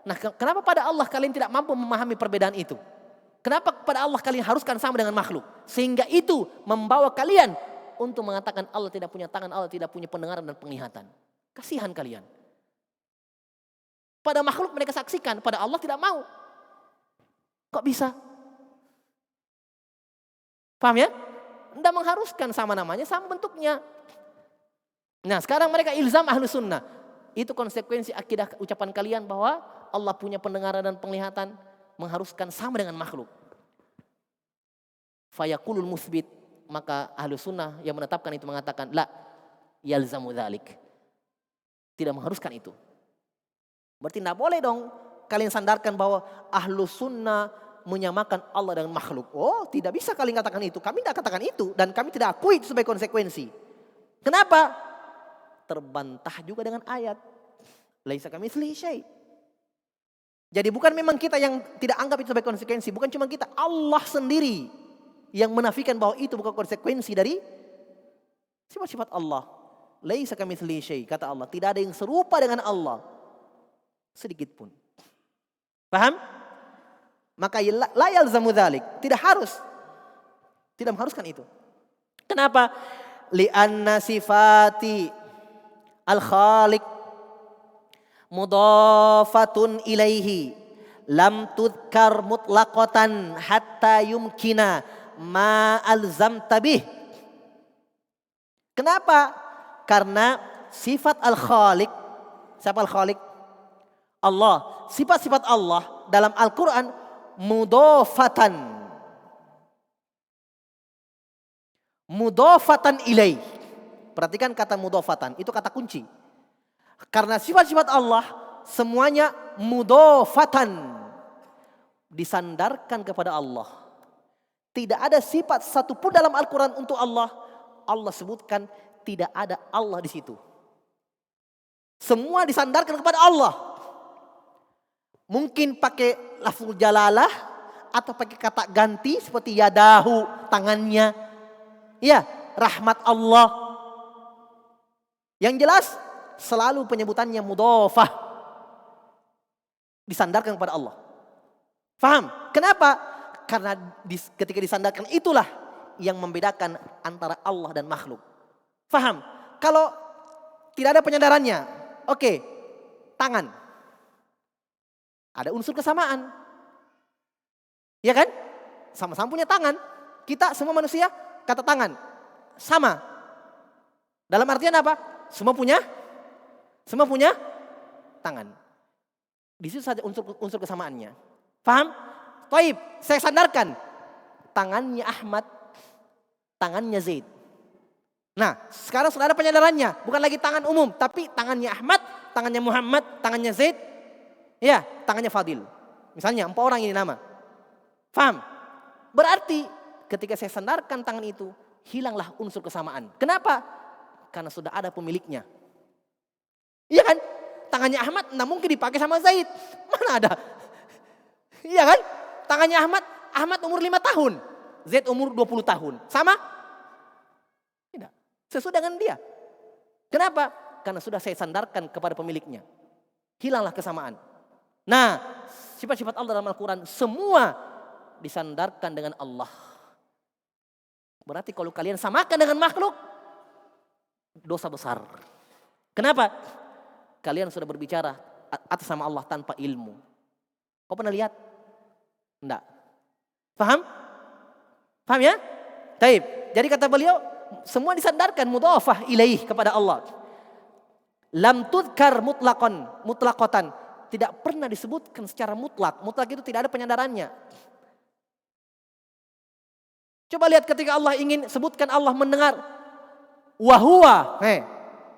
[SPEAKER 1] Nah, kenapa pada Allah kalian tidak mampu memahami perbedaan itu? Kenapa pada Allah kalian haruskan sama dengan makhluk? Sehingga itu membawa kalian untuk mengatakan Allah tidak punya tangan, Allah tidak punya pendengaran dan penglihatan. Kasihan kalian. Pada makhluk mereka saksikan, pada Allah tidak mau. Kok bisa? Paham ya? Tidak mengharuskan sama namanya, sama bentuknya. Nah, sekarang mereka ilzam ahlu sunnah. Itu konsekuensi akidah ucapan kalian bahwa Allah punya pendengaran dan penglihatan, mengharuskan sama dengan makhluk. Fayakulul musbit, maka ahlu sunnah yang menetapkan itu mengatakan la yalzamu dzalik. Tidak mengharuskan itu. Berarti tidak boleh dong kalian sandarkan bahwa ahlu sunnah menyamakan Allah dengan makhluk. Oh, tidak bisa kalian katakan itu. Kami tidak katakan itu dan kami tidak akui itu sebagai konsekuensi. Kenapa? Terbantah juga dengan ayat. Laisa kamitslihi syai'. Jadi bukan memang kita yang tidak anggap itu sebagai konsekuensi, bukan cuma kita, Allah sendiri yang menafikan bahwa itu bukan konsekuensi dari sifat-sifat Allah. Laisa kamitslihi syai', kata Allah, tidak ada yang serupa dengan Allah sedikit pun. Paham? Maka la yalzamu dzalik, tidak harus. Tidak mengharuskan itu. Kenapa? Li'anna sifati al-khaliq mudafatun ilaihi lam tudkar mutlaqatan hatta yumkina ma alzamta bih. Kenapa? Karena sifat al-khaliq, siapa al-khaliq? Allah. Sifat-sifat Allah dalam Al-Quran mudofatan ilaih. Perhatikan kata mudofatan, itu kata kunci. Karena sifat-sifat Allah semuanya mudofatan, disandarkan kepada Allah. Tidak ada sifat satupun dalam Al-Quran untuk Allah. Allah sebutkan tidak ada Allah di situ. Semua disandarkan kepada Allah. Mungkin pakai lafzul jalalah atau pakai kata ganti seperti yadahu, tangannya. Ya, rahmat Allah. Yang jelas selalu penyebutannya mudhofah. Disandarkan kepada Allah. Faham? Kenapa? Karena ketika disandarkan itulah yang membedakan antara Allah dan makhluk. Faham? Kalau tidak ada penyandarannya, oke, tangan. Ada unsur kesamaan. Ya kan? Sama-sama punya tangan. Kita semua manusia, kata tangan. Sama. Dalam artian apa? Semua punya tangan. Di situ saja unsur kesamaannya. Paham? Taib, saya sandarkan. Tangannya Ahmad, tangannya Zaid. Nah, sekarang sudah ada penyandarannya. Bukan lagi tangan umum, tapi tangannya Ahmad, tangannya Muhammad, tangannya Zaid. Ya, tangannya Fadil. Misalnya 4 orang ini nama. Paham? Berarti ketika saya sandarkan tangan itu, hilanglah unsur kesamaan. Kenapa? Karena sudah ada pemiliknya. Iya kan? Tangannya Ahmad tidak mungkin dipakai sama Zaid. Mana ada? Iya kan? Tangannya Ahmad umur 5 tahun. Zaid umur 20 tahun. Sama? Tidak. Sesuai dengan dia. Kenapa? Karena sudah saya sandarkan kepada pemiliknya. Hilanglah kesamaan. Nah, sifat-sifat Allah dalam Al-Quran semua disandarkan dengan Allah. Berarti kalau kalian samakan dengan makhluk, dosa besar. Kenapa? Kalian sudah berbicara atas nama Allah tanpa ilmu. Kau pernah lihat? Enggak. Paham? Paham ya? Taib. Jadi kata beliau, semua disandarkan mudhafah ilaih kepada Allah. Lam tudkar mutlaqatan. Tidak pernah disebutkan secara mutlak. Mutlak itu tidak ada penyandarannya. Coba lihat ketika Allah ingin sebutkan Allah mendengar. Wahuwa.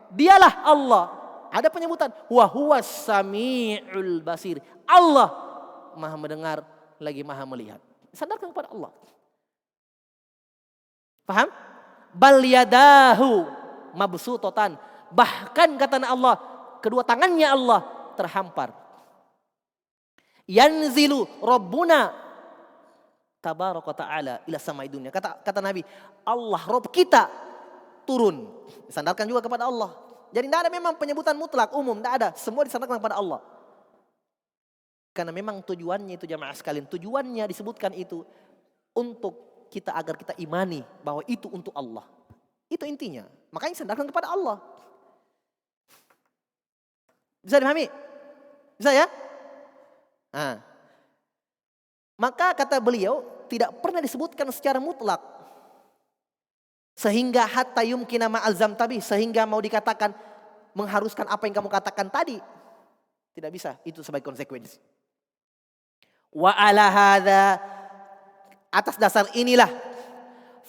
[SPEAKER 1] Dialah Allah. Ada penyebutan. Wahuwa sami'ul basir. Allah maha mendengar lagi maha melihat. Sandarkan kepada Allah. Paham? Bal yadahu mabsutotan. Bahkan kata Allah, kedua tangannya Allah terhampar. Yanzilu Rabbuna tabaraka ta'ala ila samai dunia. Kata Nabi, Allah Rabb kita turun. Disandarkan juga kepada Allah. Jadi tidak ada memang penyebutan mutlak umum, tidak ada. Semua disandarkan kepada Allah. Karena memang tujuannya itu jamaah sekalian, tujuannya disebutkan itu untuk kita agar kita imani bahwa itu untuk Allah. Itu intinya. Makanya sandarkan kepada Allah. Bisa dipahami? Bisa ya? Nah. Maka kata beliau tidak pernah disebutkan secara mutlak. Sehingga hatta yumkina ma'alzam tabi. Sehingga mau dikatakan mengharuskan apa yang kamu katakan tadi. Tidak bisa. Itu sebagai konsekuensi. Wa ala hadha. Atas dasar inilah.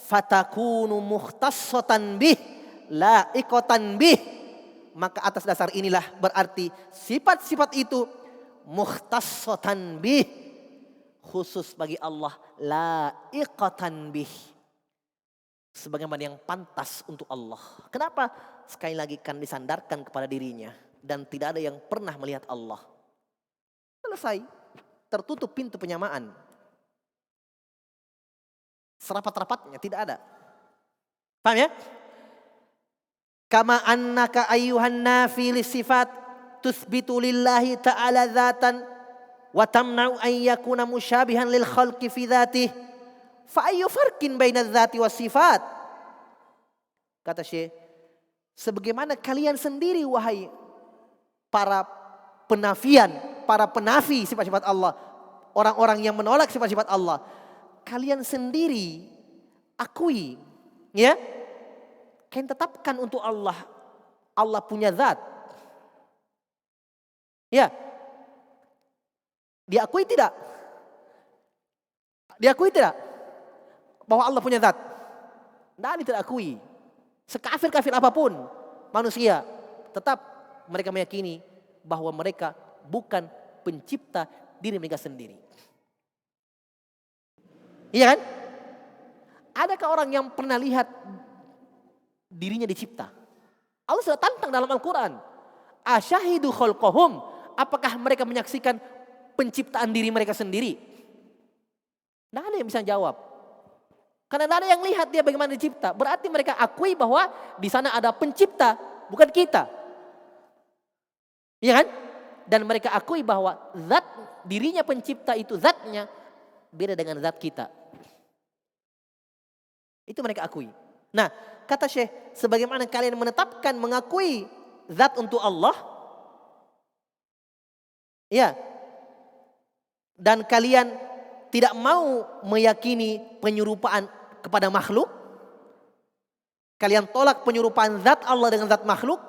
[SPEAKER 1] Fatakunu mukhtassatan bih. La'iqatan bih. Maka atas dasar inilah berarti sifat-sifat itu. Mukhtassatan bih. Khusus bagi Allah. La'iqatan bih. Sebagaimana yang pantas untuk Allah. Kenapa? Sekali lagi kan disandarkan kepada dirinya. Dan tidak ada yang pernah melihat Allah. Selesai. Tertutup pintu penyamaan. Serapat-rapatnya tidak ada. Paham ya? Kama annaka ayyuhan nafi sifat tuthbitu lillahi ta'ala dhatan wa tamna'u an yakuna musyabihan lil khalqi fi dzatihi. Fa ayyu farqin baina dzati was sifat? Kata Syekh, sebagaimana kalian sendiri wahai para penafi sifat-sifat Allah, orang-orang yang menolak sifat-sifat Allah, kalian sendiri akui, ya, kalian tetapkan untuk Allah punya zat, ya, diakui tidak? Diakui tidak? Bahwa Allah punya zat? Nah, ini tidak akui. Sekafir-kafir apapun manusia, tetap mereka meyakini bahwa mereka bukan pencipta diri mereka sendiri. Iya kan? Adakah orang yang pernah lihat dirinya dicipta? Allah sudah tantang dalam Al-Quran. Asyahidu khalqahum, apakah mereka menyaksikan penciptaan diri mereka sendiri? Tidak ada yang bisa jawab. Karena tidak ada yang lihat dia bagaimana dicipta. Berarti mereka akui bahwa di sana ada pencipta, bukan kita. Iya kan? Dan mereka akui bahwa zat dirinya pencipta itu, zatnya beda dengan zat kita. Itu mereka akui. Nah, kata Syekh, sebagaimana kalian menetapkan mengakui zat untuk Allah, ya, dan kalian tidak mau meyakini penyerupaan kepada makhluk, kalian tolak penyerupaan zat Allah dengan zat makhluk,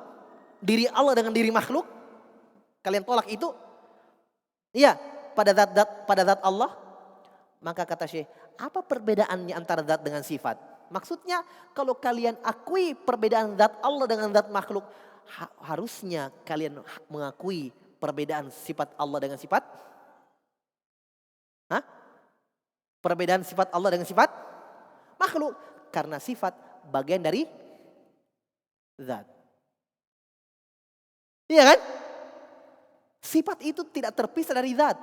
[SPEAKER 1] diri Allah dengan diri makhluk, kalian tolak itu, ya, pada zat Allah. Maka kata Syekh, apa perbedaannya antara zat dengan sifat? Maksudnya kalau kalian akui perbedaan zat Allah dengan zat makhluk, harusnya kalian mengakui perbedaan sifat Allah dengan sifat? Hah? Perbedaan sifat Allah dengan sifat makhluk. Karena sifat bagian dari zat. Iya kan? Sifat itu tidak terpisah dari zat.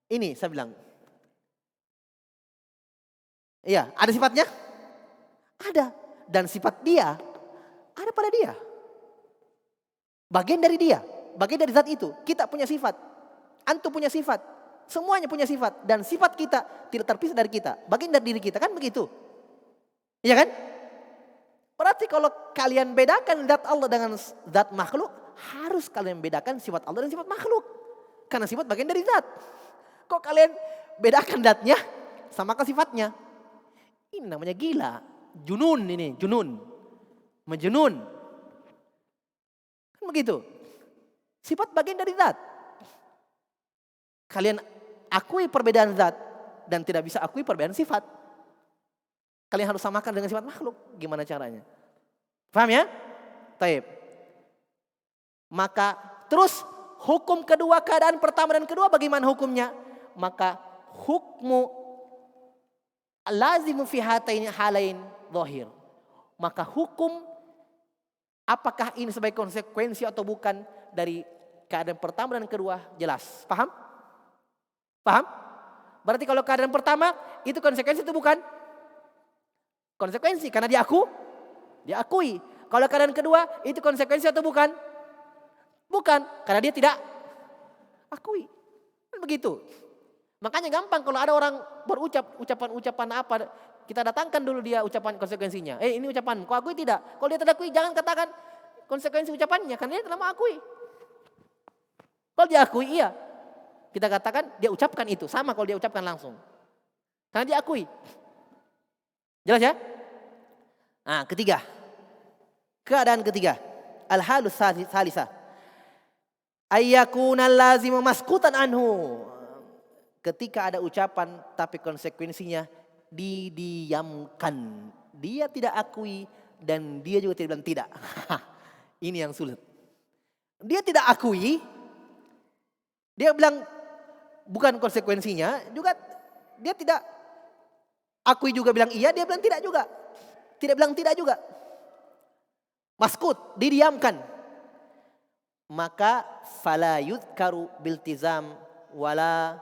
[SPEAKER 1] Ini saya bilang. Iya, ada sifatnya? Ada. Dan sifat dia ada pada dia. Bagian dari dia. Bagian dari zat itu. Kita punya sifat. Antum punya sifat. Semuanya punya sifat. Dan sifat kita tidak terpisah dari kita. Bagian dari diri kita. Kan begitu. Iya kan? Berarti kalau kalian bedakan zat Allah dengan zat makhluk, harus kalian bedakan sifat Allah dan sifat makhluk. Karena sifat bagian dari zat. Kok kalian bedakan zatnya, samakan sifatnya? Ini namanya gila. Junun ini, junun. Menjunun. Kan begitu. Sifat bagian dari zat. Kalian akui perbedaan zat dan tidak bisa akui perbedaan sifat. Kalian harus samakan dengan sifat makhluk. Gimana caranya? Paham ya? Taib. Maka terus hukum kedua, keadaan pertama dan kedua bagaimana hukumnya? Maka hukmu lazimu fi hataini halain zahir. Maka hukum apakah ini sebagai konsekuensi atau bukan dari keadaan pertama dan kedua jelas. Paham? Paham? Berarti kalau keadaan pertama itu konsekuensi itu bukan konsekuensi karena diakui. Kalau keadaan kedua itu konsekuensi atau bukan? Bukan, karena dia tidak akui. Kan begitu. Makanya gampang kalau ada orang berucap ucapan-ucapan apa, kita datangkan dulu dia ucapan konsekuensinya. Ini ucapan, kau akui tidak? Kalau dia tidak akui, jangan katakan konsekuensi ucapannya, karena dia telah mengakui. Kalau dia akui, iya. Kita katakan dia ucapkan itu, sama kalau dia ucapkan langsung. Karena dia akui. Jelas ya? Nah, ketiga. Keadaan ketiga. Al-halus salisah. Ayyakunal lazimu maskutan anhu. Ketika ada ucapan tapi konsekuensinya didiamkan. Dia tidak akui dan dia juga tidak bilang tidak. Ini yang sulit. Dia tidak akui. Dia bilang bukan konsekuensinya. Juga dia tidak akui juga bilang iya. Dia bilang tidak juga. Tidak bilang tidak juga. Maskut, didiamkan. Maka fala yudkaru biltizam wala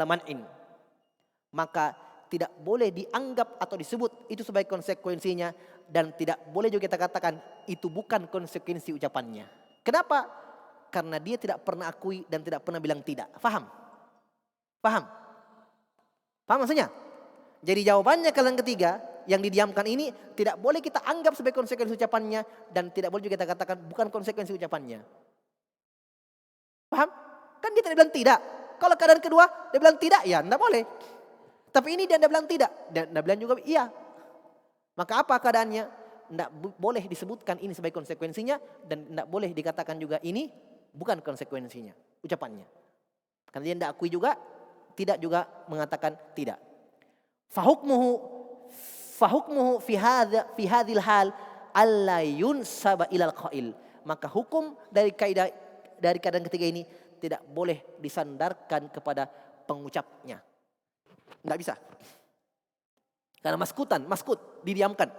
[SPEAKER 1] man'in. Maka tidak boleh dianggap atau disebut itu sebagai konsekuensinya dan tidak boleh juga kita katakan itu bukan konsekuensi ucapannya. Kenapa? Karena dia tidak pernah akui dan tidak pernah bilang tidak. Faham? Paham? Paham maksudnya? Jadi jawabannya kalian ketiga yang didiamkan ini tidak boleh kita anggap sebagai konsekuensi ucapannya dan tidak boleh juga kita katakan bukan konsekuensi ucapannya. Paham? Kan dia tidak bilang tidak. Kalau keadaan kedua dia bilang tidak, ya tidak boleh. Tapi ini dia tidak bilang tidak, dan tidak bilang juga iya. Maka apa keadaannya? Tidak boleh disebutkan ini sebagai konsekuensinya dan tidak boleh dikatakan juga ini bukan konsekuensinya, ucapannya. Karena dia tidak akui juga, tidak juga mengatakan tidak. Fahukmuhu fi hadhil hal alla yunsaba ilal qail. Maka hukum dari keadaan ketiga ini tidak boleh disandarkan kepada pengucapnya. Tidak bisa. Karena maskut, didiamkan.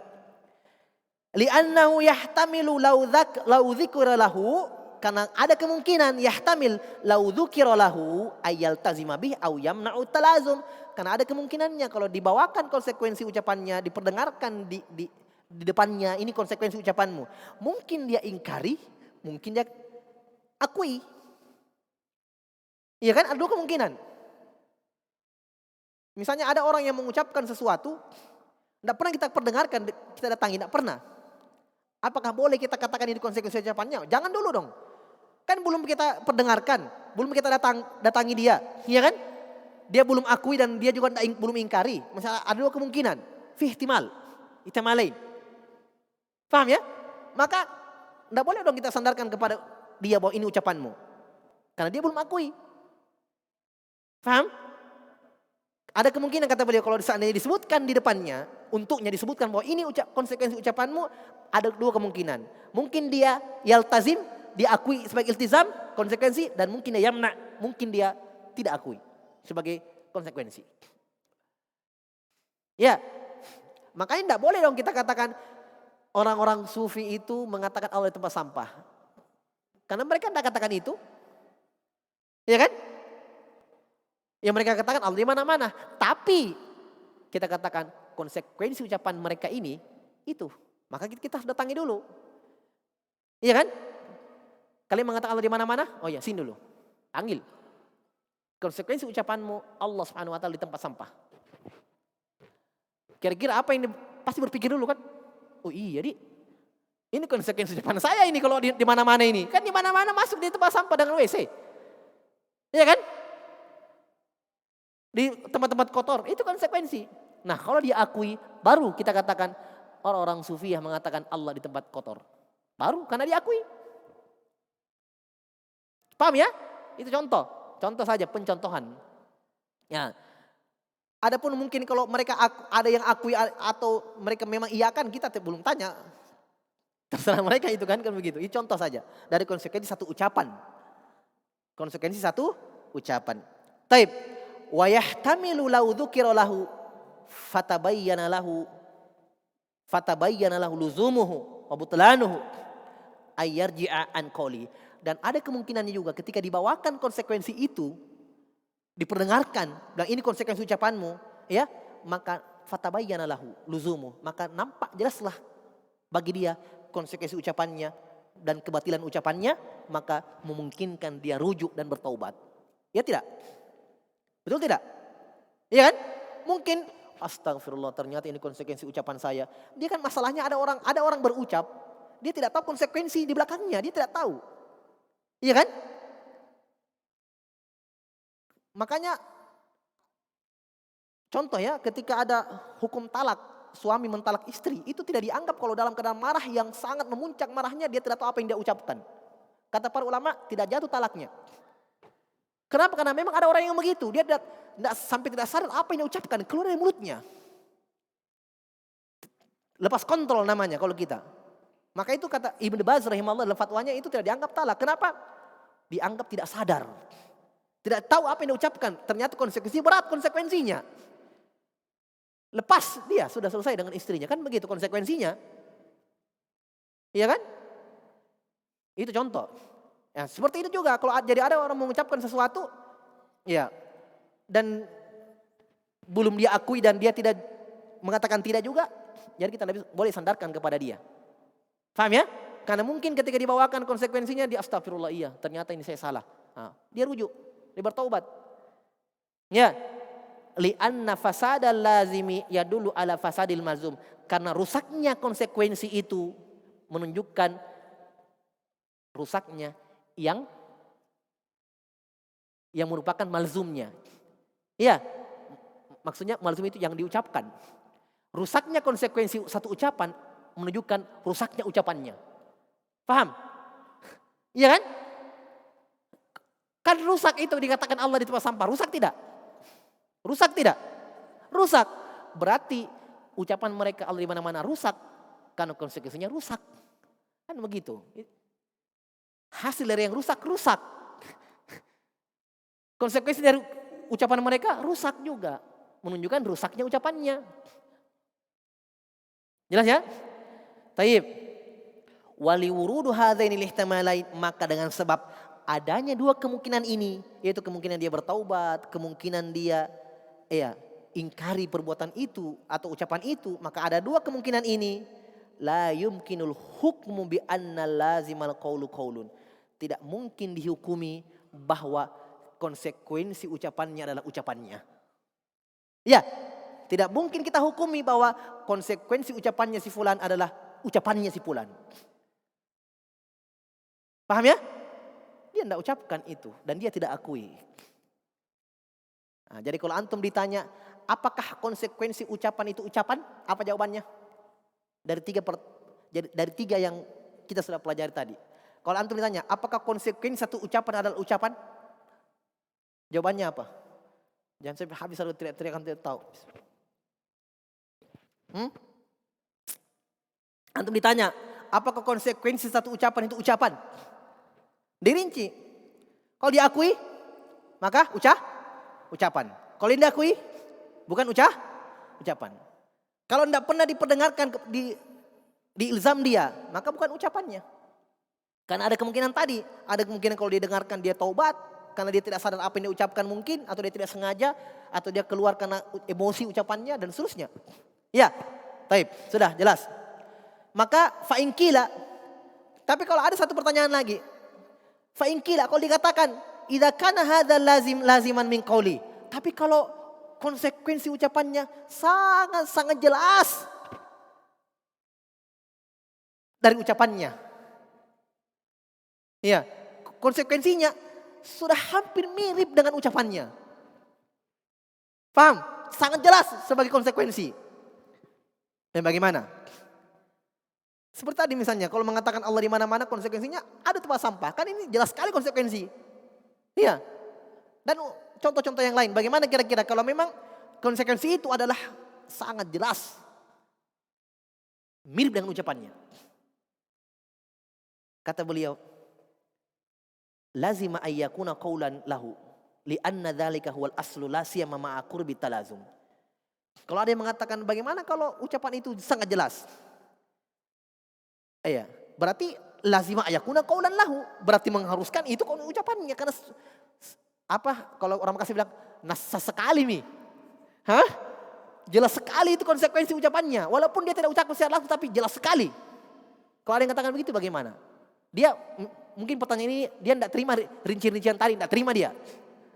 [SPEAKER 1] Li'annahu yahtamilu law dzikra lahu, karena ada kemungkinan yahtamil law dzukira lahu ayyaltazima bih aw yamna'u talazum. Karena ada kemungkinannya kalau dibawakan konsekuensi ucapannya, diperdengarkan di depannya, ini konsekuensi ucapanmu. Mungkin dia ingkari, mungkin dia akui. Iya kan? Ada dua kemungkinan. Misalnya ada orang yang mengucapkan sesuatu, tidak pernah kita perdengarkan, kita datangi, tidak pernah. Apakah boleh kita katakan ini konsekuensi ucapannya? Jangan dulu dong. Kan belum kita perdengarkan, belum kita datangi dia, iya kan? Dia belum akui dan dia juga belum ingkari. Misalnya ada dua kemungkinan, fi ihtimal lain. Paham ya? Maka tidak boleh dong kita sandarkan kepada dia bahwa ini ucapanmu, karena dia belum akui. Paham? Ada kemungkinan kata beliau kalau seandainya disebutkan di depannya, untuknya disebutkan bahwa ini konsekuensi ucapanmu, ada dua kemungkinan. Mungkin dia yaltazim, diakui sebagai iltizam, konsekuensi, dan mungkin dia yamna, mungkin dia tidak akui sebagai konsekuensi. Ya, makanya tidak boleh dong kita katakan orang-orang sufi itu mengatakan Allah di tempat sampah. Karena mereka tidak katakan itu. Ya kan? Yang mereka katakan Allah di mana-mana. Tapi kita katakan konsekuensi ucapan mereka ini itu. Maka kita harus datangi dulu. Iya kan? Kalian mengatakan Allah di mana-mana? Oh ya, sini dulu. Panggil. Konsekuensi ucapanmu Allah Subhanahu wa taala di tempat sampah. Kira-kira apa yang pasti berpikir dulu kan? Oh iya, ini konsekuensi ucapan saya ini kalau di mana-mana ini. Kan di mana-mana masuk di tempat sampah dengan WC. Iya kan? Di tempat-tempat kotor, itu konsekuensi. Nah, kalau dia akui, baru kita katakan orang-orang sufi yang mengatakan Allah di tempat kotor. Baru karena diakui. Paham ya? Itu contoh saja, pencontohan. Ya. Adapun mungkin kalau mereka ada yang akui atau mereka memang iyakan, kita belum tanya. Terserah mereka itu kan begitu. Itu contoh saja dari konsekuensi satu ucapan. Konsekuensi satu ucapan. Taib. Wa yahtamilu law dzukira lahu fatabayyana lahu luzumuhu wa butlanuhu ayyarji'a an qawli. Dan ada kemungkinannya juga ketika dibawakan konsekuensi itu, diperdengarkan, dan ini konsekuensi ucapanmu, ya, maka fatabayyana lahu luzumu, maka nampak jelaslah bagi dia konsekuensi ucapannya dan kebatilan ucapannya, maka memungkinkan dia rujuk dan bertaubat. Ya tidak? Betul tidak? Iya kan? Mungkin astagfirullah, ternyata ini konsekuensi ucapan saya. Dia kan masalahnya ada orang berucap, dia tidak tahu konsekuensi di belakangnya, dia tidak tahu. Iya kan? Makanya contoh ya, ketika ada hukum talak, suami mentalak istri, itu tidak dianggap kalau dalam keadaan marah yang sangat memuncak marahnya, dia tidak tahu apa yang dia ucapkan. Kata para ulama, tidak jatuh talaknya. Kenapa? Karena memang ada orang yang begitu, dia sampai tidak sadar apa yang dia ucapkan, keluar dari mulutnya. Lepas kontrol namanya kalau kita. Maka itu kata Ibnu Baz rahimahullah dalam fatwanya, itu tidak dianggap talak. Kenapa? Dianggap tidak sadar. Tidak tahu apa yang dia ucapkan. Ternyata konsekuensi berat konsekuensinya. Lepas dia sudah selesai dengan istrinya. Kan begitu konsekuensinya. Iya kan? Itu contoh. Ya, seperti itu juga kalau jadi ada orang mengucapkan sesuatu, ya, dan belum dia akui dan dia tidak mengatakan tidak juga, jadi kita boleh sandarkan kepada dia. Paham ya? Karena mungkin ketika dibawakan konsekuensinya, dia astagfirullah, iya ternyata ini saya salah. Nah, dia rujuk, dia bertaubat. Ya, li'anna fasadal lazimi yadullu ala fasadil mazum. Karena rusaknya konsekuensi itu menunjukkan rusaknya yang merupakan malzumnya. Iya, maksudnya malzum itu yang diucapkan. Rusaknya konsekuensi satu ucapan menunjukkan rusaknya ucapannya. Paham? Iya kan? Kan rusak itu dikatakan Allah di tempat sampah. Rusak tidak? Rusak tidak? Rusak. Berarti ucapan mereka Allah di mana-mana rusak. Karena konsekuensinya rusak. Kan begitu. Hasil dari yang rusak. Konsekuensi dari ucapan mereka rusak juga. Menunjukkan rusaknya ucapannya. Jelas ya? Taib. Wali wurudu hadzainil ihtimalain, maka dengan sebab adanya dua kemungkinan ini, yaitu kemungkinan dia bertaubat, kemungkinan dia ingkari perbuatan itu atau ucapan itu, maka ada dua kemungkinan ini. La yumkinul hukmu bi anna lazimal qawlu qawlun. Tidak mungkin dihukumi bahwa konsekuensi ucapannya adalah ucapannya. Ya, tidak mungkin kita hukumi bahwa konsekuensi ucapannya si fulan adalah ucapannya si fulan. Paham ya? Dia tidak ucapkan itu dan dia tidak akui. Nah, jadi kalau antum ditanya, apakah konsekuensi ucapan itu ucapan? Apa jawabannya? Dari tiga yang kita sudah pelajari tadi. Kalau antum ditanya, apakah konsekuensi satu ucapan adalah ucapan? Jawabannya apa? Jangan sampai habis lalu teriak-teriak tidak tahu. Antum ditanya, apakah konsekuensi satu ucapan itu ucapan? Dirinci. Kalau diakui, maka ucapan. Kalau tidak diakui, bukan ucapan. Kalau tidak pernah diperdengarkan di ilzam dia, maka bukan ucapannya. Karena ada kemungkinan tadi, ada kemungkinan kalau dia dengarkan dia taubat, karena dia tidak sadar apa yang dia ucapkan mungkin, atau dia tidak sengaja, atau dia keluar karena emosi ucapannya dan seterusnya. Ya, taib, sudah jelas. Maka fa'inqila, tapi kalau ada satu pertanyaan lagi, fa'inqila kalau dikatakan, idza kana hadzal laziman min qauli, tapi kalau konsekuensi ucapannya sangat jelas dari ucapannya. Iya, konsekuensinya sudah hampir mirip dengan ucapannya. Paham? Sangat jelas sebagai konsekuensi. Dan bagaimana? Seperti tadi misalnya, kalau mengatakan Allah di mana-mana, konsekuensinya ada tempat sampah. Kan ini jelas sekali konsekuensi. Iya. Dan contoh-contoh yang lain, bagaimana kira-kira kalau memang konsekuensi itu adalah sangat jelas mirip dengan ucapannya. Kata beliau, lazima ayyakuna qawlan lahu li'anna dzalika huwal aslu la siyama ma'a qurbi talazum. Kalau ada yang mengatakan bagaimana kalau ucapan itu sangat jelas? Iya, berarti lazima ayyakuna qawlan lahu, berarti mengharuskan itu kalau ucapannya, karena apa kalau orang Bekasi bilang nassa sekali nih. Hah? Jelas sekali itu konsekuensi ucapannya. Walaupun dia tidak ucapkan secara langsung tapi jelas sekali. Kalau ada yang katakan begitu bagaimana? Dia mungkin pertanyaan ini dia tidak terima rinci-rincian tadi, tidak terima dia.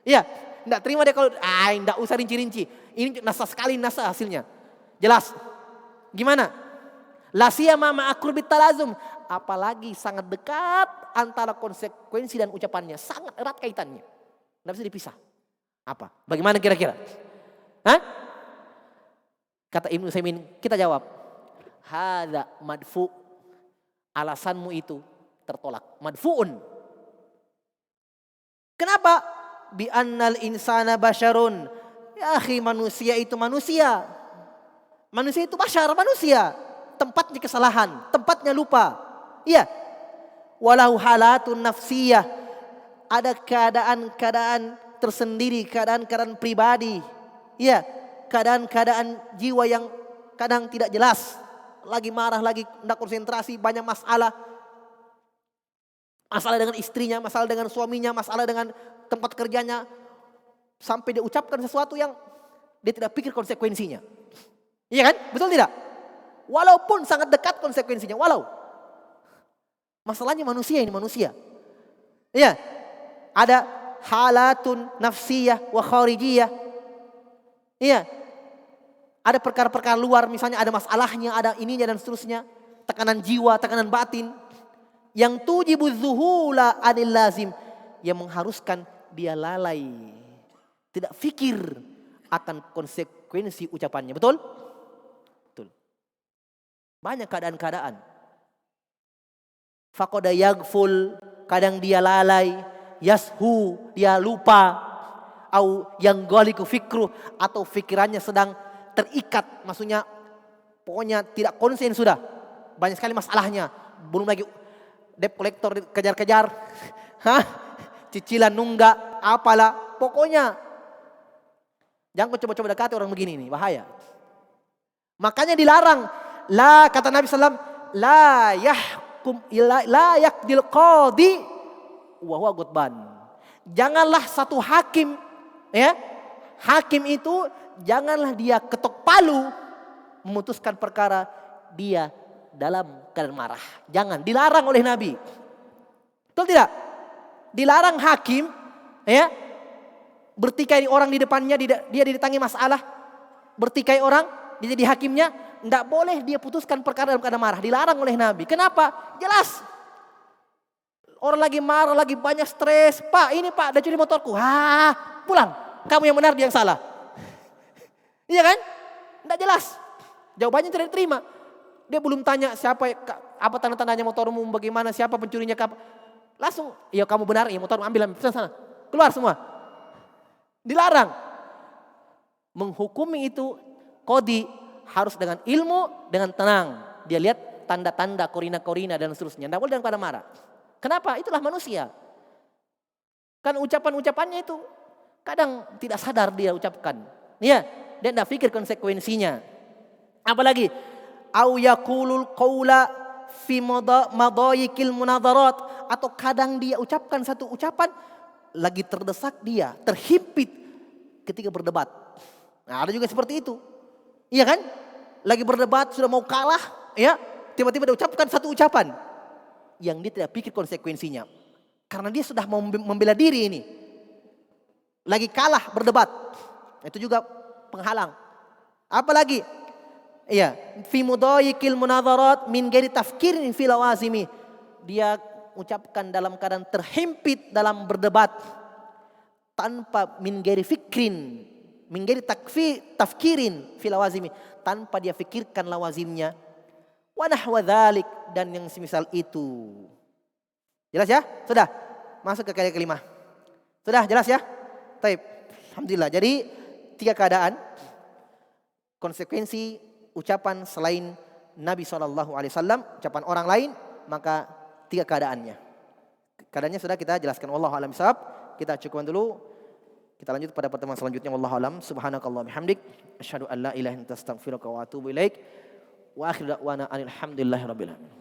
[SPEAKER 1] Iya, tidak terima dia kalau tidak usah rinci-rinci. Ini nassa sekali nassa hasilnya. Jelas. Gimana? La siyama ma'a qurbi talazum, apalagi sangat dekat antara konsekuensi dan ucapannya, sangat erat kaitannya. Tidak bisa dipisah. Apa? Bagaimana kira-kira? Hah? Kata Ibnu Utsaimin, kita jawab. Hadza madfu. Alasanmu itu tertolak. Madfuun. Kenapa? Bi annal insana basyarun. Ya akhi, manusia itu manusia. Manusia itu basyar, manusia. Tempatnya kesalahan, tempatnya lupa. Iya. Walau halatun nafsiyah. Ada keadaan-keadaan tersendiri, keadaan-keadaan pribadi. Iya, keadaan-keadaan jiwa yang kadang tidak jelas. Lagi marah, lagi tidak konsentrasi, banyak masalah. Masalah dengan istrinya, masalah dengan suaminya, masalah dengan tempat kerjanya. Sampai dia ucapkan sesuatu yang dia tidak pikir konsekuensinya. Iya kan? Betul tidak? Walaupun sangat dekat konsekuensinya, walau. Masalahnya manusia ini, manusia. Iya. Ada halatun nafsiyah wa kharijiyah. Iya. Ada perkara-perkara luar, misalnya ada masalahnya, ada ininya dan seterusnya. Tekanan jiwa, tekanan batin. Yang tujibu zuhula anil lazim. Yang mengharuskan dia lalai. Tidak fikir akan konsekuensi ucapannya. Betul? Betul. Banyak keadaan-keadaan. Faqada yaghful, kadang dia lalai. Yashu, dia lupa. Au yang ghaliku fikru, atau fikirannya sedang terikat. Maksudnya pokoknya tidak konsen sudah. Banyak sekali masalahnya. Belum lagi debt collector kejar-kejar. Hah? Cicilan nunggak, apalah. Pokoknya jangan kau coba-coba dekati orang begini nih, bahaya. Makanya dilarang. La, kata Nabi SAW, la yahkum la yakdil qadi wa huwa ghadban. Janganlah satu hakim, ya, hakim itu janganlah dia ketok palu memutuskan perkara dia dalam keadaan marah. Jangan, dilarang oleh Nabi. Betul tidak? Dilarang hakim, ya, bertikai orang di depannya, dia didatangi masalah, bertikai orang, dia jadi hakimnya, tidak boleh dia putuskan perkara dalam keadaan marah. Dilarang oleh Nabi. Kenapa? Jelas. Orang lagi marah, lagi banyak stres. Pak, ini Pak, dia curi motorku. Pulang. Kamu yang benar, dia yang salah. Iya kan? Tidak jelas. Jawabannya tidak diterima. Dia belum tanya siapa, apa tanda-tandanya motormu, bagaimana, siapa pencurinya. Langsung, ya kamu benar, ya motormu ambil sana. Keluar semua. Dilarang. Menghukumi itu, qadi harus dengan ilmu, dengan tenang. Dia lihat tanda-tanda, korina-korina dan seterusnya. Tidak boleh dalam keadaan marah. Kenapa? Itulah manusia. Kan ucapan-ucapannya itu kadang tidak sadar dia ucapkan. Ya, dia tidak pikir konsekuensinya. Apalagi au yaqulul qaula fi madayikil munadharat, atau kadang dia ucapkan satu ucapan lagi terdesak dia, terhimpit ketika berdebat. Nah, ada juga seperti itu. Iya kan? Lagi berdebat sudah mau kalah, ya, tiba-tiba dia ucapkan satu ucapan yang dia tidak pikir konsekuensinya. Karena dia sudah mau membela diri ini. Lagi kalah berdebat. Itu juga penghalang. Apalagi? Iya, fi mudayikil munadharat min ghairi tafkirin fi lawazimi. Dia ucapkan dalam keadaan terhimpit dalam berdebat tanpa min ghairi fikrin, min ghairi tafkirin fi lawazimi, tanpa dia fikirkan lawazimnya. Wa nahwa dzalik, dan yang semisal itu. Jelas ya? Sudah. Masuk ke kaidah kelima. Sudah jelas ya? Baik. Alhamdulillah. Jadi 3 keadaan konsekuensi ucapan selain Nabi SAW, ucapan orang lain, maka 3 keadaannya. Keadaannya sudah kita jelaskan. Wallahu a'lam bishawab. Kita cukupkan dulu. Kita lanjut pada pertemuan selanjutnya. Wallahu a'lam. Subhanakallah bihamdik. Asyhadu an la ilaha illa anta astaghfiruka wa atubu ilaik. Wa akhiru da'wana alhamdulillahi rabbil alamin.